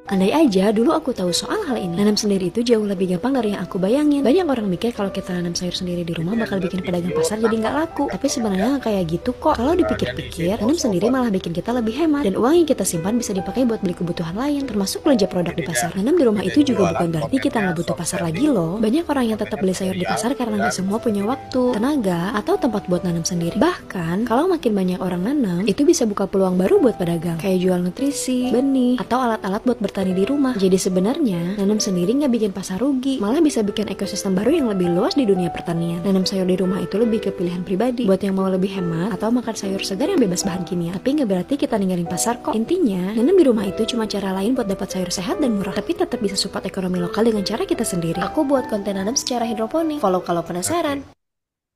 Andai aja dulu aku tahu soal hal ini, nanam sendiri itu jauh lebih gampang dari yang aku bayangin. Banyak orang mikir kalau kita nanam sayur sendiri di rumah bakal bikin pedagang pasar jadi nggak laku. Tapi sebenarnya nggak kayak gitu kok. Kalau dipikir-pikir, nanam sendiri malah bikin kita lebih hemat. Dan uang yang kita simpan bisa dipakai buat beli kebutuhan lain, termasuk belanja produk di pasar. Nanam di rumah itu juga bukan berarti kita nggak butuh pasar lagi loh. Banyak orang yang tetap beli sayur di pasar karena nggak semua punya waktu, tenaga, atau tempat buat nanam sendiri. Bahkan, kalau makin banyak orang nanam, itu bisa buka peluang baru buat pedagang. Kayak jual nutrisi, benih, atau alat-alat buat bertani di rumah. Jadi sebenarnya nanam sendiri nggak bikin pasar rugi, malah bisa bikin ekosistem baru yang lebih luas di dunia pertanian. Nanam sayur di rumah itu lebih ke pilihan pribadi buat yang mau lebih hemat atau makan sayur segar yang bebas bahan kimia. Tapi nggak berarti kita ninggalin pasar kok. Intinya, nanam di rumah itu cuma cara lain buat dapat sayur sehat dan murah, tapi tetap bisa support ekonomi lokal dengan cara kita sendiri. Aku buat konten nanam secara hidroponik. Follow kalau penasaran.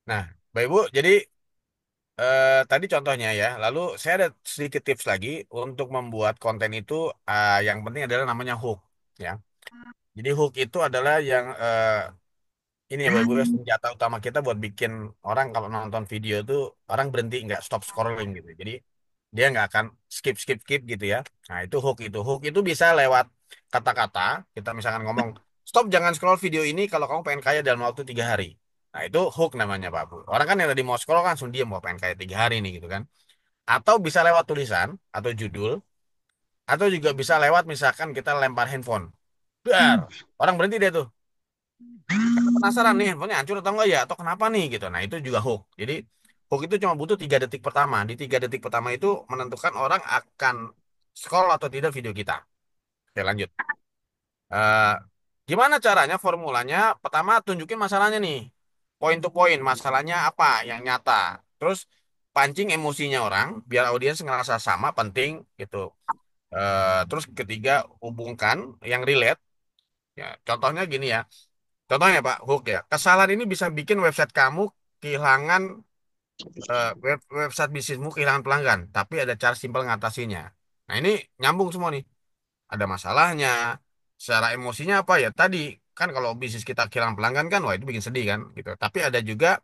Nah, Bapak Ibu, jadi tadi contohnya ya. Lalu saya ada sedikit tips lagi untuk membuat konten itu. Yang penting adalah namanya hook, ya. Jadi hook itu adalah yang ini ya, Bapak Ibu, senjata utama kita buat bikin orang kalau nonton video itu orang berhenti nggak stop scrolling gitu. Jadi dia nggak akan skip skip skip gitu ya. Nah itu hook itu. Hook itu bisa lewat kata-kata. Kita misalkan ngomong stop jangan scroll video ini kalau kamu pengen kaya dalam waktu 3 hari. Nah itu hook namanya Pak Bu. Orang kan yang tadi mau scroll kan langsung dia mau pengen kaya 3 hari nih gitu kan. Atau bisa lewat tulisan atau judul. Atau juga bisa lewat misalkan kita lempar handphone. Dar, orang berhenti deh tuh. Karena penasaran nih handphonenya hancur atau enggak ya atau kenapa nih gitu. Nah itu juga hook. Jadi hook itu cuma butuh 3 detik pertama. Di 3 detik pertama itu menentukan orang akan scroll atau tidak video kita. Oke lanjut. Eh, Gimana caranya formulanya? Pertama tunjukin masalahnya nih. Poin to poin. Masalahnya apa yang nyata. Terus pancing emosinya orang biar audiens ngerasa sama penting gitu. Terus ketiga hubungkan yang relate. Ya, contohnya gini ya. Contohnya Pak Hook ya. Kesalahan ini bisa bikin website kamu kehilangan website bisnismu kehilangan pelanggan, tapi ada cara simpel ngatasinya. Nah, ini nyambung semua nih. Ada masalahnya, secara emosinya apa ya? Tadi kan kalau bisnis kita kehilangan pelanggan kan, wah itu bikin sedih kan, gitu. Tapi ada juga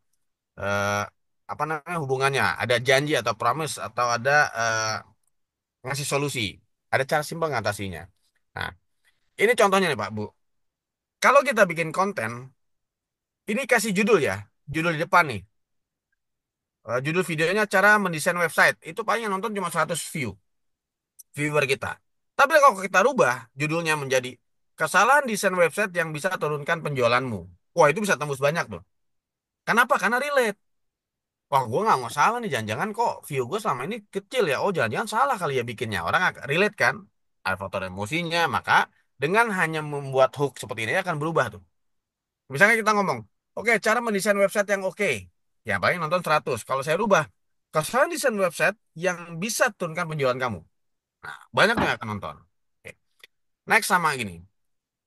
apa namanya hubungannya, ada janji atau promise atau ada ngasih solusi. Ada cara simpel ngatasinya. Nah, ini contohnya nih Pak, Bu. Kalau kita bikin konten, ini kasih judul ya. Judul di depan nih. Judul videonya cara mendesain website. Itu paling yang nonton cuma 100 viewer kita. Tapi kalau kita rubah judulnya menjadi kesalahan desain website yang bisa turunkan penjualanmu. Wah, itu bisa tembus banyak tuh. Kenapa? Karena relate. Wah, gue nggak mau salah nih. Jangan-jangan kok view gue selama ini kecil ya. Oh, jangan-jangan salah kali ya bikinnya. Orang akan relate kan. Ada faktor emosinya. Maka dengan hanya membuat hook seperti ini akan berubah tuh. Misalnya kita ngomong, oke, cara mendesain website yang oke. Ya, paling nonton 100. Kalau saya rubah, kesalahan desain website yang bisa turunkan penjualan kamu. Nah, banyak yang akan nonton. Oke. Next sama gini.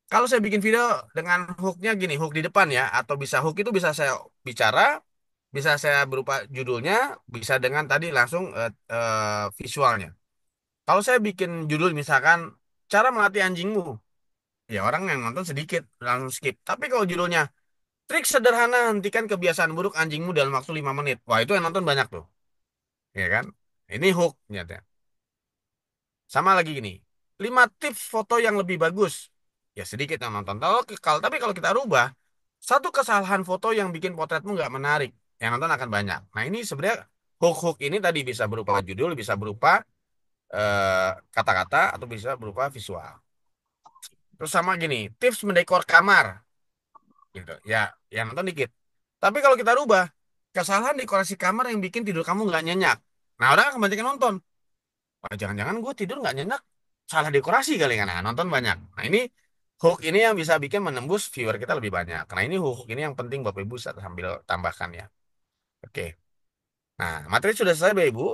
Kalau saya bikin video dengan hooknya gini, hook di depan ya, atau bisa hook itu bisa saya bicara, bisa saya berupa judulnya, bisa dengan tadi langsung visualnya. Kalau saya bikin judul misalkan cara melatih anjingmu, ya orang yang nonton sedikit langsung skip. Tapi kalau judulnya trik sederhana hentikan kebiasaan buruk anjingmu dalam waktu 5 menit, wah itu yang nonton banyak tuh, ya kan? Ini hook nyata. Sama lagi gini, 5 tips foto yang lebih bagus. Ya sedikit yang nonton. Tapi kalau kita rubah, satu kesalahan foto yang bikin potretmu nggak menarik, yang nonton akan banyak. Nah ini sebenarnya hook-hook ini tadi bisa berupa judul, bisa berupa kata-kata, atau bisa berupa visual. Terus sama gini, tips mendekor kamar, gitu. Ya, yang nonton dikit. Tapi kalau kita rubah, kesalahan dekorasi kamar yang bikin tidur kamu nggak nyenyak. Nah orang akan banyak yang nonton. Wah, jangan-jangan gue tidur nggak nyenyak, salah dekorasi kali kan? Nah, nonton banyak. Nah ini hook ini yang bisa bikin menembus viewer kita lebih banyak. Nah ini hook ini yang penting Bapak Ibu sambil tambahkan ya. Oke. Nah materi sudah selesai Bapak Ibu.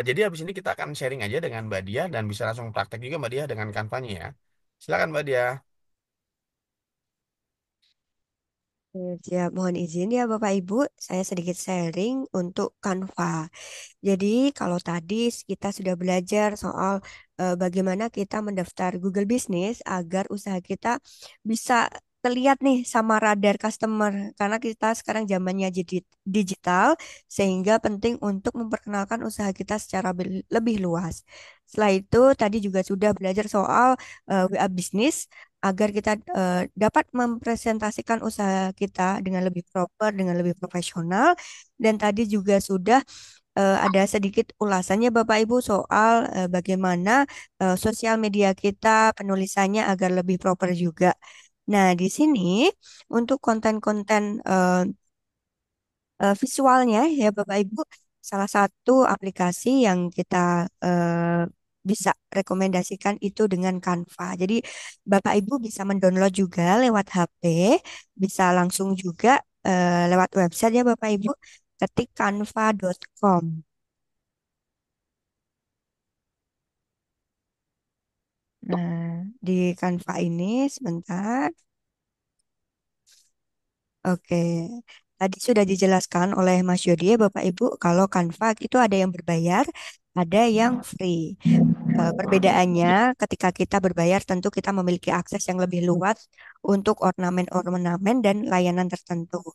Jadi habis ini kita akan sharing aja dengan Mbak Dia dan bisa langsung praktek juga Mbak Dia dengan Canva-nya ya. Silakan Mbak Dia. Siap, mohon izin ya Bapak Ibu, saya sedikit sharing untuk Canva. Jadi kalau tadi kita sudah belajar soal bagaimana kita mendaftar Google Business agar usaha kita bisa terlihat nih sama radar customer karena kita sekarang zamannya jadi digital sehingga penting untuk memperkenalkan usaha kita secara lebih luas. Setelah itu tadi juga sudah belajar soal WA Business agar kita dapat mempresentasikan usaha kita dengan lebih proper, dengan lebih profesional. Dan tadi juga sudah ada sedikit ulasannya Bapak Ibu soal bagaimana sosial media kita penulisannya agar lebih proper juga. Nah, di sini untuk konten-konten visualnya ya Bapak Ibu, salah satu aplikasi yang kita bisa rekomendasikan itu dengan Canva. Jadi Bapak Ibu bisa mendownload juga lewat HP, bisa langsung juga lewat website ya Bapak Ibu, ketik canva.com. Nah, di Canva ini sebentar. Oke, tadi sudah dijelaskan oleh Mas Yodi ya Bapak Ibu kalau Canva itu ada yang berbayar, ada yang free. Perbedaannya ketika kita berbayar tentu kita memiliki akses yang lebih luas untuk ornamen-ornamen dan layanan tertentu.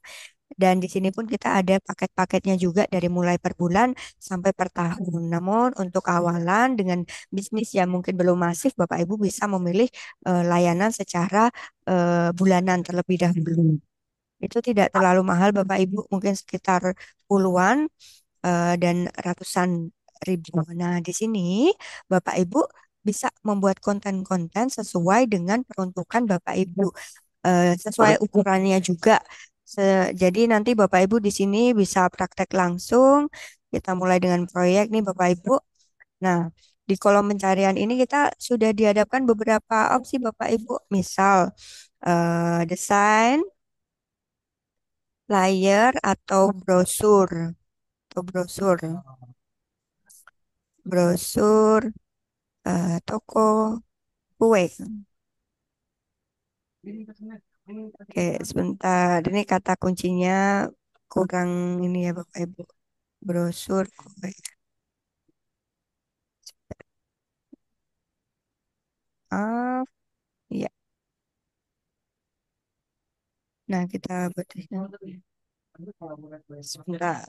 Dan di sini pun kita ada paket-paketnya juga dari mulai per bulan sampai per tahun. Namun untuk awalan dengan bisnis yang mungkin belum masif, Bapak Ibu bisa memilih layanan secara bulanan terlebih dahulu. Itu tidak terlalu mahal Bapak Ibu, mungkin sekitar puluhan dan ratusan ribu. Nah, di sini Bapak Ibu bisa membuat konten-konten sesuai dengan peruntukan Bapak Ibu, sesuai ukurannya juga. Jadi nanti Bapak Ibu di sini bisa praktek langsung. Kita mulai dengan proyek nih Bapak Ibu. Nah, di kolom pencarian ini kita sudah dihadapkan beberapa opsi Bapak Ibu. Misal desain, flyer atau brosur, atau brosur toko kue. Oke, sebentar. Ini kata kuncinya kurang ini ya Bapak Ibu. Brosur kue. Ah, iya. Nah, kita buat sebentar.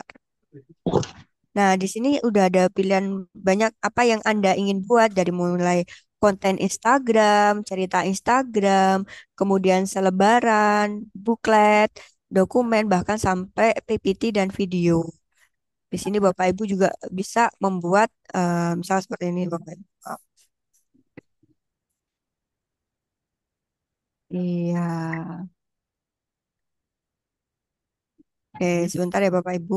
Nah, di sini udah ada pilihan banyak apa yang Anda ingin buat dari mulai konten Instagram, cerita Instagram, kemudian selebaran, buklet, dokumen, bahkan sampai PPT dan video. Di sini Bapak Ibu juga bisa membuat misal seperti ini Bapak Ibu. Iya. Oke, sebentar ya Bapak Ibu.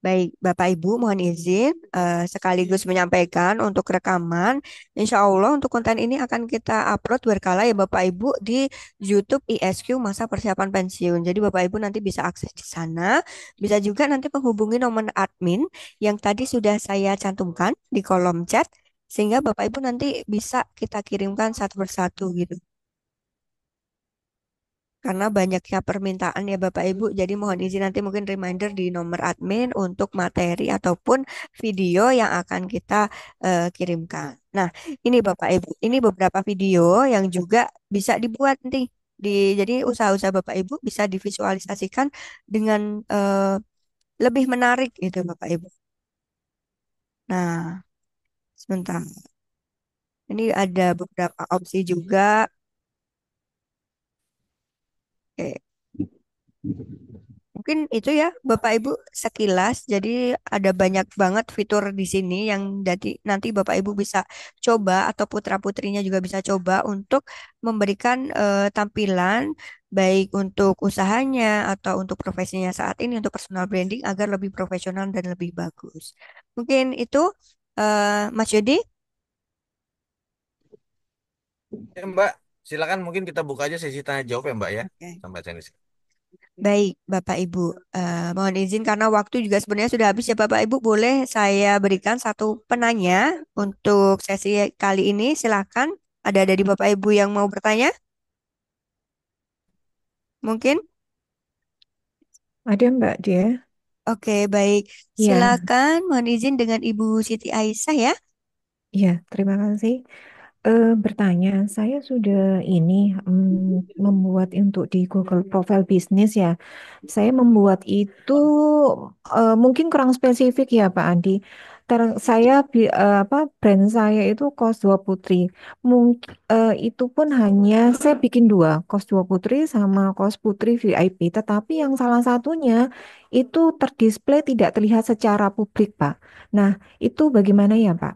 Baik, Bapak Ibu, mohon izin sekaligus menyampaikan untuk rekaman. Insya Allah untuk konten ini akan kita upload berkala ya Bapak Ibu di YouTube ISQ Masa Persiapan Pensiun. Jadi Bapak Ibu nanti bisa akses di sana. Bisa juga nanti menghubungi nomor admin yang tadi sudah saya cantumkan di kolom chat. Sehingga Bapak Ibu nanti bisa kita kirimkan satu persatu gitu. Karena banyaknya permintaan ya Bapak Ibu, jadi mohon izin nanti mungkin reminder di nomor admin untuk materi ataupun video yang akan kita kirimkan. Nah, ini Bapak Ibu, ini beberapa video yang juga bisa dibuat nih. Jadi usaha-usaha Bapak Ibu bisa divisualisasikan dengan lebih menarik gitu Bapak Ibu. Nah, sebentar. Ini ada beberapa opsi juga. Oke. Mungkin itu ya Bapak Ibu sekilas. Jadi ada banyak banget fitur di sini yang jadi nanti Bapak Ibu bisa coba atau putra-putrinya juga bisa coba untuk memberikan tampilan baik untuk usahanya atau untuk profesinya saat ini untuk personal branding agar lebih profesional dan lebih bagus. Mungkin itu Mas Yodi. Ya, Mbak, silakan mungkin kita buka aja sesi tanya jawab ya Mbak ya. Oke. Sampai sini. Baik, Bapak Ibu. Mohon izin karena waktu juga sebenarnya sudah habis ya Bapak Ibu. Boleh saya berikan satu penanya untuk sesi kali ini. Silakan. Ada dari Bapak Ibu yang mau bertanya? Mungkin? Ada Mbak dia. Oke, baik. Ya, Silakan. Mohon izin dengan Ibu Siti Aisyah ya. ya, terima kasih. Bertanya, saya sudah ini membuat untuk di Google Profile Bisnis ya. Saya membuat itu mungkin kurang spesifik ya Pak Andi. Saya apa brand saya itu Kos Dua Putri. Mungkin itu pun hanya saya bikin dua, Kos Dua Putri sama Kos Putri VIP. Tetapi yang salah satunya itu terdisplay tidak terlihat secara publik Pak. Nah, itu bagaimana ya Pak?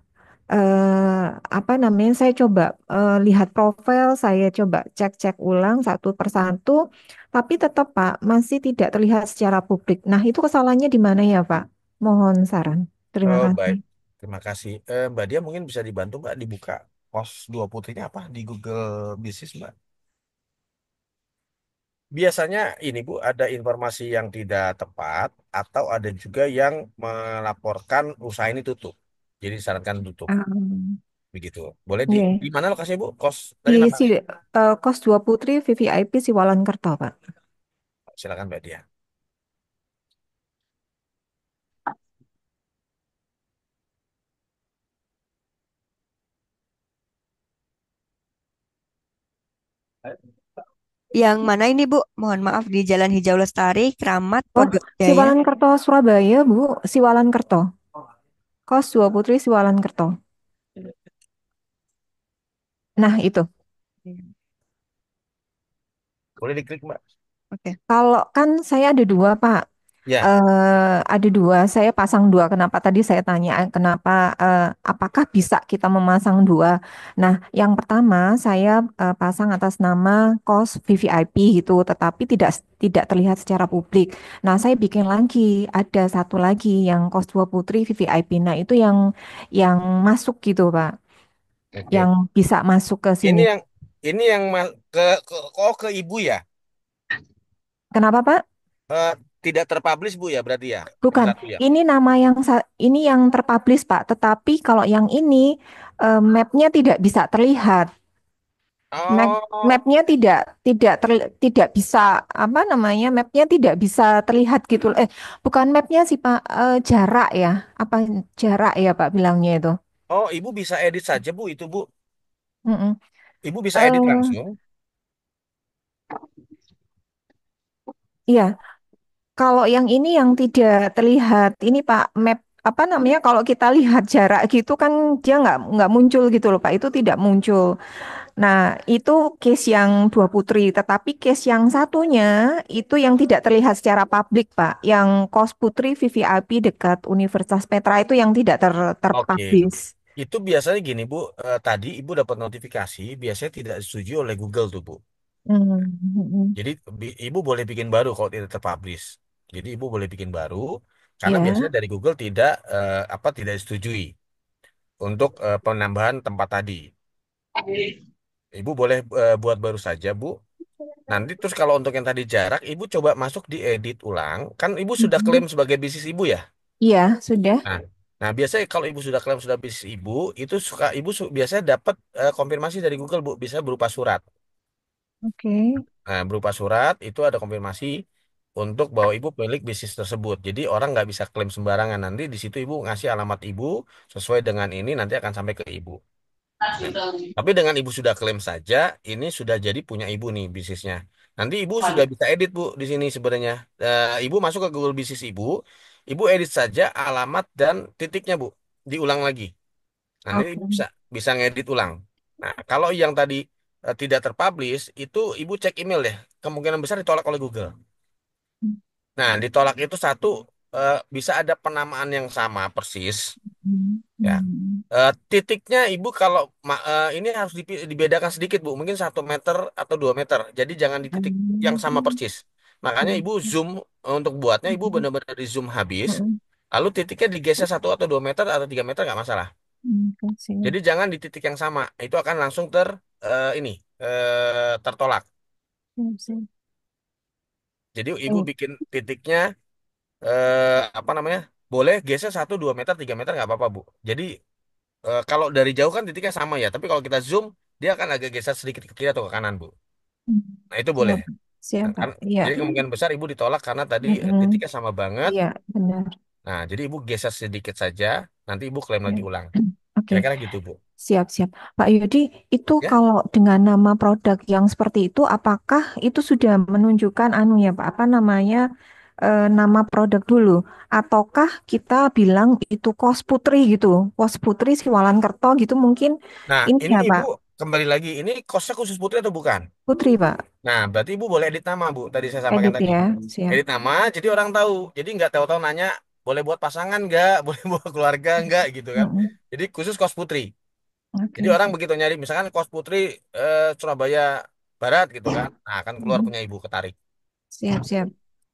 Apa namanya, saya coba lihat profil, saya coba cek-cek ulang satu persatu, tapi tetap Pak masih tidak terlihat secara publik. Nah, itu kesalahannya di mana ya Pak? Mohon saran. Terima Oh, kasih. baik. Terima kasih. Mbak Dia mungkin bisa dibantu Mbak dibuka pos dua putrinya apa di Google Bisnis Mbak. Biasanya ini Bu ada informasi yang tidak tepat atau ada juga yang melaporkan usaha ini tutup. Jadi disarankan tutup Um, begitu. Boleh ya, di mana lokasinya Bu? Kos di tadi nama Kos Dua Putri VVIP Siwalan Kerto Pak. silakan Mbak Dia. Yang mana ini Bu? Mohon maaf di Jalan Hijau Lestari, Kramat, Oh, Pondok Jaya. Siwalan Kerto Surabaya Bu, Siwalan Kerto. Kos Dua Putri Siwalan Kerto. Nah, itu. Boleh diklik Mbak. Oke. Kalau kan saya ada dua, Pak. Ya. Ada dua, saya pasang dua. Kenapa tadi saya tanya, kenapa, apakah bisa kita memasang dua? Nah, yang pertama saya pasang atas nama kos VVIP gitu, tetapi tidak terlihat secara publik. Nah, saya bikin lagi, ada satu lagi yang kos Dua Putri VVIP. Nah, itu yang masuk gitu, Pak, Oke. yang bisa masuk ke Ini sini. yang ke ibu ya? Kenapa, Pak? Eh, tidak terpublish Bu ya berarti ya? Yang Bukan, satu ya. ini yang terpublish Pak, tetapi kalau yang ini mapnya tidak bisa terlihat. Oh, Mapnya tidak bisa apa namanya, mapnya tidak bisa terlihat gitu. Bukan mapnya sih Pak, jarak ya, apa jarak ya Pak bilangnya itu. oh, Ibu bisa edit saja Bu itu Bu. Mm-mm. Ibu bisa edit Eh, langsung. iya, Kalau yang ini yang tidak terlihat ini Pak, map apa namanya? Kalau kita lihat jarak gitu kan dia nggak muncul gitu loh Pak. Itu tidak muncul. Nah, itu case yang dua putri, tetapi case yang satunya itu yang tidak terlihat secara publik, Pak. Yang kos putri VVIP dekat Universitas Petra itu yang tidak Oke, terpublish. itu biasanya gini Bu, tadi Ibu dapat notifikasi, biasanya tidak disetujui oleh Google tuh Bu. Hmm. Jadi Ibu boleh bikin baru kalau tidak terpublish. Jadi Ibu boleh bikin baru, karena biasanya Ya. dari Google tidak disetujui untuk penambahan tempat tadi. Ibu boleh buat baru saja Bu. Nanti terus kalau untuk yang tadi jarak, Ibu coba masuk di edit ulang. Kan Ibu sudah klaim Mhm. sebagai bisnis Ibu ya. Iya, sudah. Nah, nah biasanya kalau Ibu sudah klaim sudah bisnis Ibu, itu suka biasanya dapat konfirmasi dari Google Bu, bisa berupa surat. Oke. Nah, berupa surat itu ada konfirmasi untuk bahwa ibu pemilik bisnis tersebut. Jadi orang nggak bisa klaim sembarangan. Nanti di situ ibu ngasih alamat ibu sesuai dengan ini nanti akan sampai ke ibu. Nah, tapi dengan ibu sudah klaim saja, ini sudah jadi punya ibu nih bisnisnya. Nanti ibu sudah bisa edit bu di sini sebenarnya. Ibu masuk ke Google Bisnis ibu edit saja alamat dan titiknya bu, diulang lagi. Nanti Oke. ibu bisa ngedit ulang. Nah, kalau yang tadi tidak terpublish, itu ibu cek email deh. Kemungkinan besar ditolak oleh Google. Nah, ditolak itu satu bisa ada penamaan yang sama persis, ya. Hmm. Titiknya ibu kalau ini harus dibedakan sedikit bu, mungkin 1 meter atau 2 meter. Jadi jangan di titik yang sama persis. Makanya ibu zoom untuk buatnya ibu benar-benar di zoom habis. Hmm. Lalu titiknya digeser 1 atau 2 meter atau 3 meter nggak masalah. Kasih. Jadi jangan di titik yang sama, itu akan langsung ini tertolak. Siap. Jadi ibu Oh. bikin titiknya apa namanya? Boleh geser 1, 2 meter, 3 meter nggak apa-apa bu. Jadi kalau dari jauh kan titiknya sama ya, tapi kalau kita zoom dia akan agak geser sedikit ke kiri atau ke kanan bu. Hmm. Nah itu boleh. Siap, siap Nah, Pak. Iya. jadi kemungkinan besar ibu ditolak karena tadi Mm-mm. titiknya sama banget. Iya, benar. Nah jadi ibu geser sedikit saja, nanti ibu klaim Ya. lagi ulang. Oke, Kira-kira gitu bu. siap-siap. Pak Yudi, itu Ya. kalau dengan nama produk yang seperti itu, apakah itu sudah menunjukkan anu ya Pak, apa namanya, nama produk dulu? Ataukah kita bilang itu kos putri gitu, kos putri Siwalan Kerto gitu mungkin Nah ini ini ya ibu Pak, kembali lagi, ini kosnya khusus putri atau bukan? putri Pak, Nah, berarti Ibu boleh edit nama, Bu. Tadi saya sampaikan edit tadi. ya, siap. Edit nama, jadi orang tahu. Jadi nggak tahu-tahu nanya, boleh buat pasangan nggak? Boleh buat keluarga nggak? Gitu kan. Mm-mm. Jadi khusus kos putri. Jadi Oke, orang begitu nyari, misalkan kos putri Surabaya Barat gitu kan. Nah, akan keluar Mm-mm. punya Ibu ketarik. Siap-siap.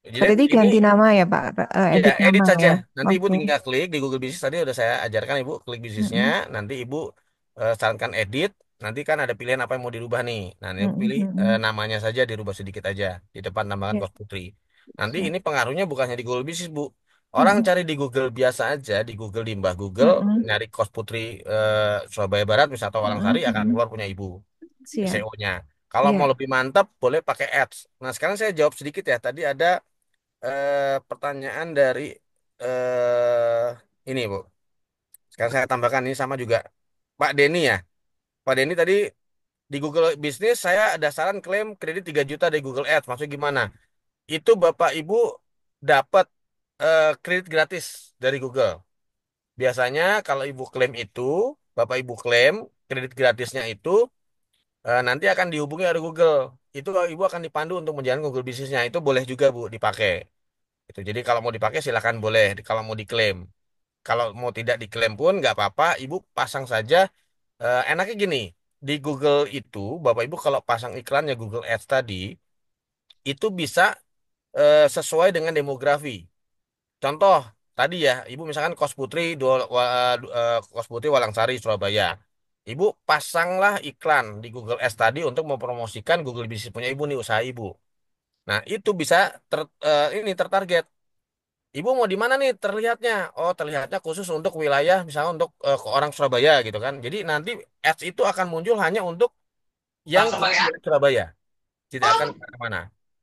Jadi Berarti ini ganti nama ya Pak, ya edit edit nama saja. ya. Nanti Ibu Oke. tinggal klik di Google Bisnis tadi udah saya ajarkan Ibu klik bisnisnya. Mm-mm. Nanti Ibu sarankan edit. Nanti kan ada pilihan apa yang mau dirubah nih. Nah, ini Mm-mm. pilih Mm-mm. namanya saja dirubah sedikit aja di depan tambahkan Siap, kos putri. Nanti siap. ini pengaruhnya bukannya di Google Bisnis Bu. Orang Mm-mm. cari di Google biasa aja, di Google di Mbah Google Mm-mm. nyari kos putri Surabaya Barat misalnya atau Walang Mm-mm. akan Mm-mm. keluar punya Ibu Siap. SEO-nya. Kalau Iya. mau lebih mantap boleh pakai ads. Nah, sekarang saya jawab sedikit ya. Tadi ada pertanyaan dari ini Bu. Sekarang saya tambahkan ini sama juga Pak Denny ya. Pak Denny tadi di Google Bisnis saya ada saran klaim kredit 3 juta dari Google Ads. Maksudnya gimana? Itu Bapak Ibu dapat kredit gratis dari Google. Biasanya kalau Ibu klaim itu, Bapak Ibu klaim kredit gratisnya itu nanti akan dihubungi oleh Google. Itu Ibu akan dipandu untuk menjalankan Google bisnisnya. Itu boleh juga Bu dipakai. Itu. Jadi kalau mau dipakai silakan boleh. Kalau mau diklaim. Kalau mau tidak diklaim pun nggak apa-apa. Ibu pasang saja. Enaknya gini. Di Google itu, Bapak Ibu kalau pasang iklannya Google Ads tadi, itu bisa sesuai dengan demografi. Contoh, tadi ya, Ibu misalkan Kos Putri, Kos Putri Walangsari, Surabaya. Ibu pasanglah iklan di Google Ads tadi untuk mempromosikan Google Bisnis punya Ibu nih, usaha Ibu. Nah, itu bisa ini tertarget. Ibu mau di mana nih terlihatnya? Oh, terlihatnya khusus untuk wilayah, misalnya untuk ke orang Surabaya gitu kan. Jadi nanti ads itu akan muncul hanya untuk yang Langsung khusus pakai wilayah Surabaya, tidak akan kemana-mana.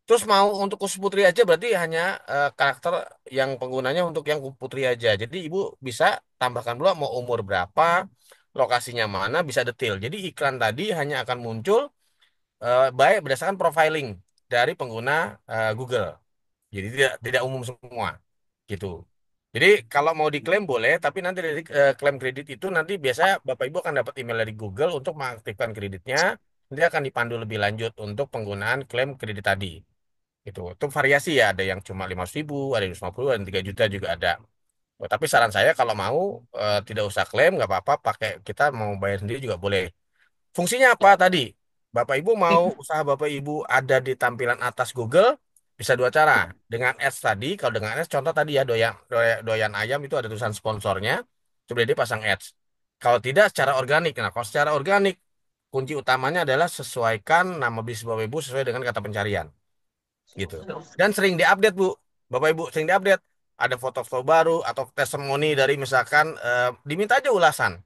Terus mau untuk khusus putri aja berarti hanya karakter yang penggunanya untuk yang putri aja. Jadi ibu bisa tambahkan dulu mau umur berapa, lokasinya mana, bisa detail. Jadi iklan tadi hanya akan muncul baik berdasarkan profiling dari pengguna Google. Jadi tidak umum semua gitu. Jadi kalau mau diklaim boleh, tapi nanti dari klaim kredit itu nanti biasanya Bapak Ibu akan dapat email dari Google untuk mengaktifkan kreditnya. Nanti akan dipandu lebih lanjut untuk penggunaan klaim kredit tadi. Gitu. Itu variasi ya, ada yang cuma 500.000, ada yang 150, ada yang 3 juta juga ada. Oh, tapi saran saya kalau mau tidak usah klaim, nggak apa-apa, pakai kita mau bayar sendiri juga boleh. Fungsinya apa tadi? Bapak Ibu mau usaha Bapak Ibu ada di tampilan atas Google, bisa dua cara. Dengan ads tadi, kalau dengan ads contoh tadi ya doyan ayam itu ada tulisan sponsornya, coba dia pasang ads. Kalau tidak secara organik. Nah, kalau secara organik kunci utamanya adalah sesuaikan nama bisnis Bapak Ibu sesuai dengan kata pencarian gitu. Dan sering diupdate Bu. Bapak Ibu sering diupdate. Ada foto-foto baru atau testimoni dari misalkan diminta aja ulasan.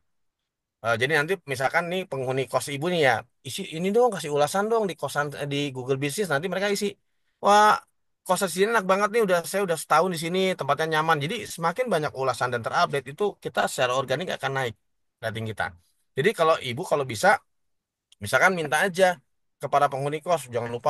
Jadi nanti misalkan nih penghuni kos ibu nih ya, isi ini dong kasih ulasan dong di kosan di Google Business nanti mereka isi. Wah, kosan sini enak banget nih saya udah setahun di sini tempatnya nyaman. Jadi semakin banyak ulasan dan terupdate itu kita secara organik akan naik rating kita. Jadi kalau ibu kalau bisa misalkan minta aja kepada penghuni kos jangan lupa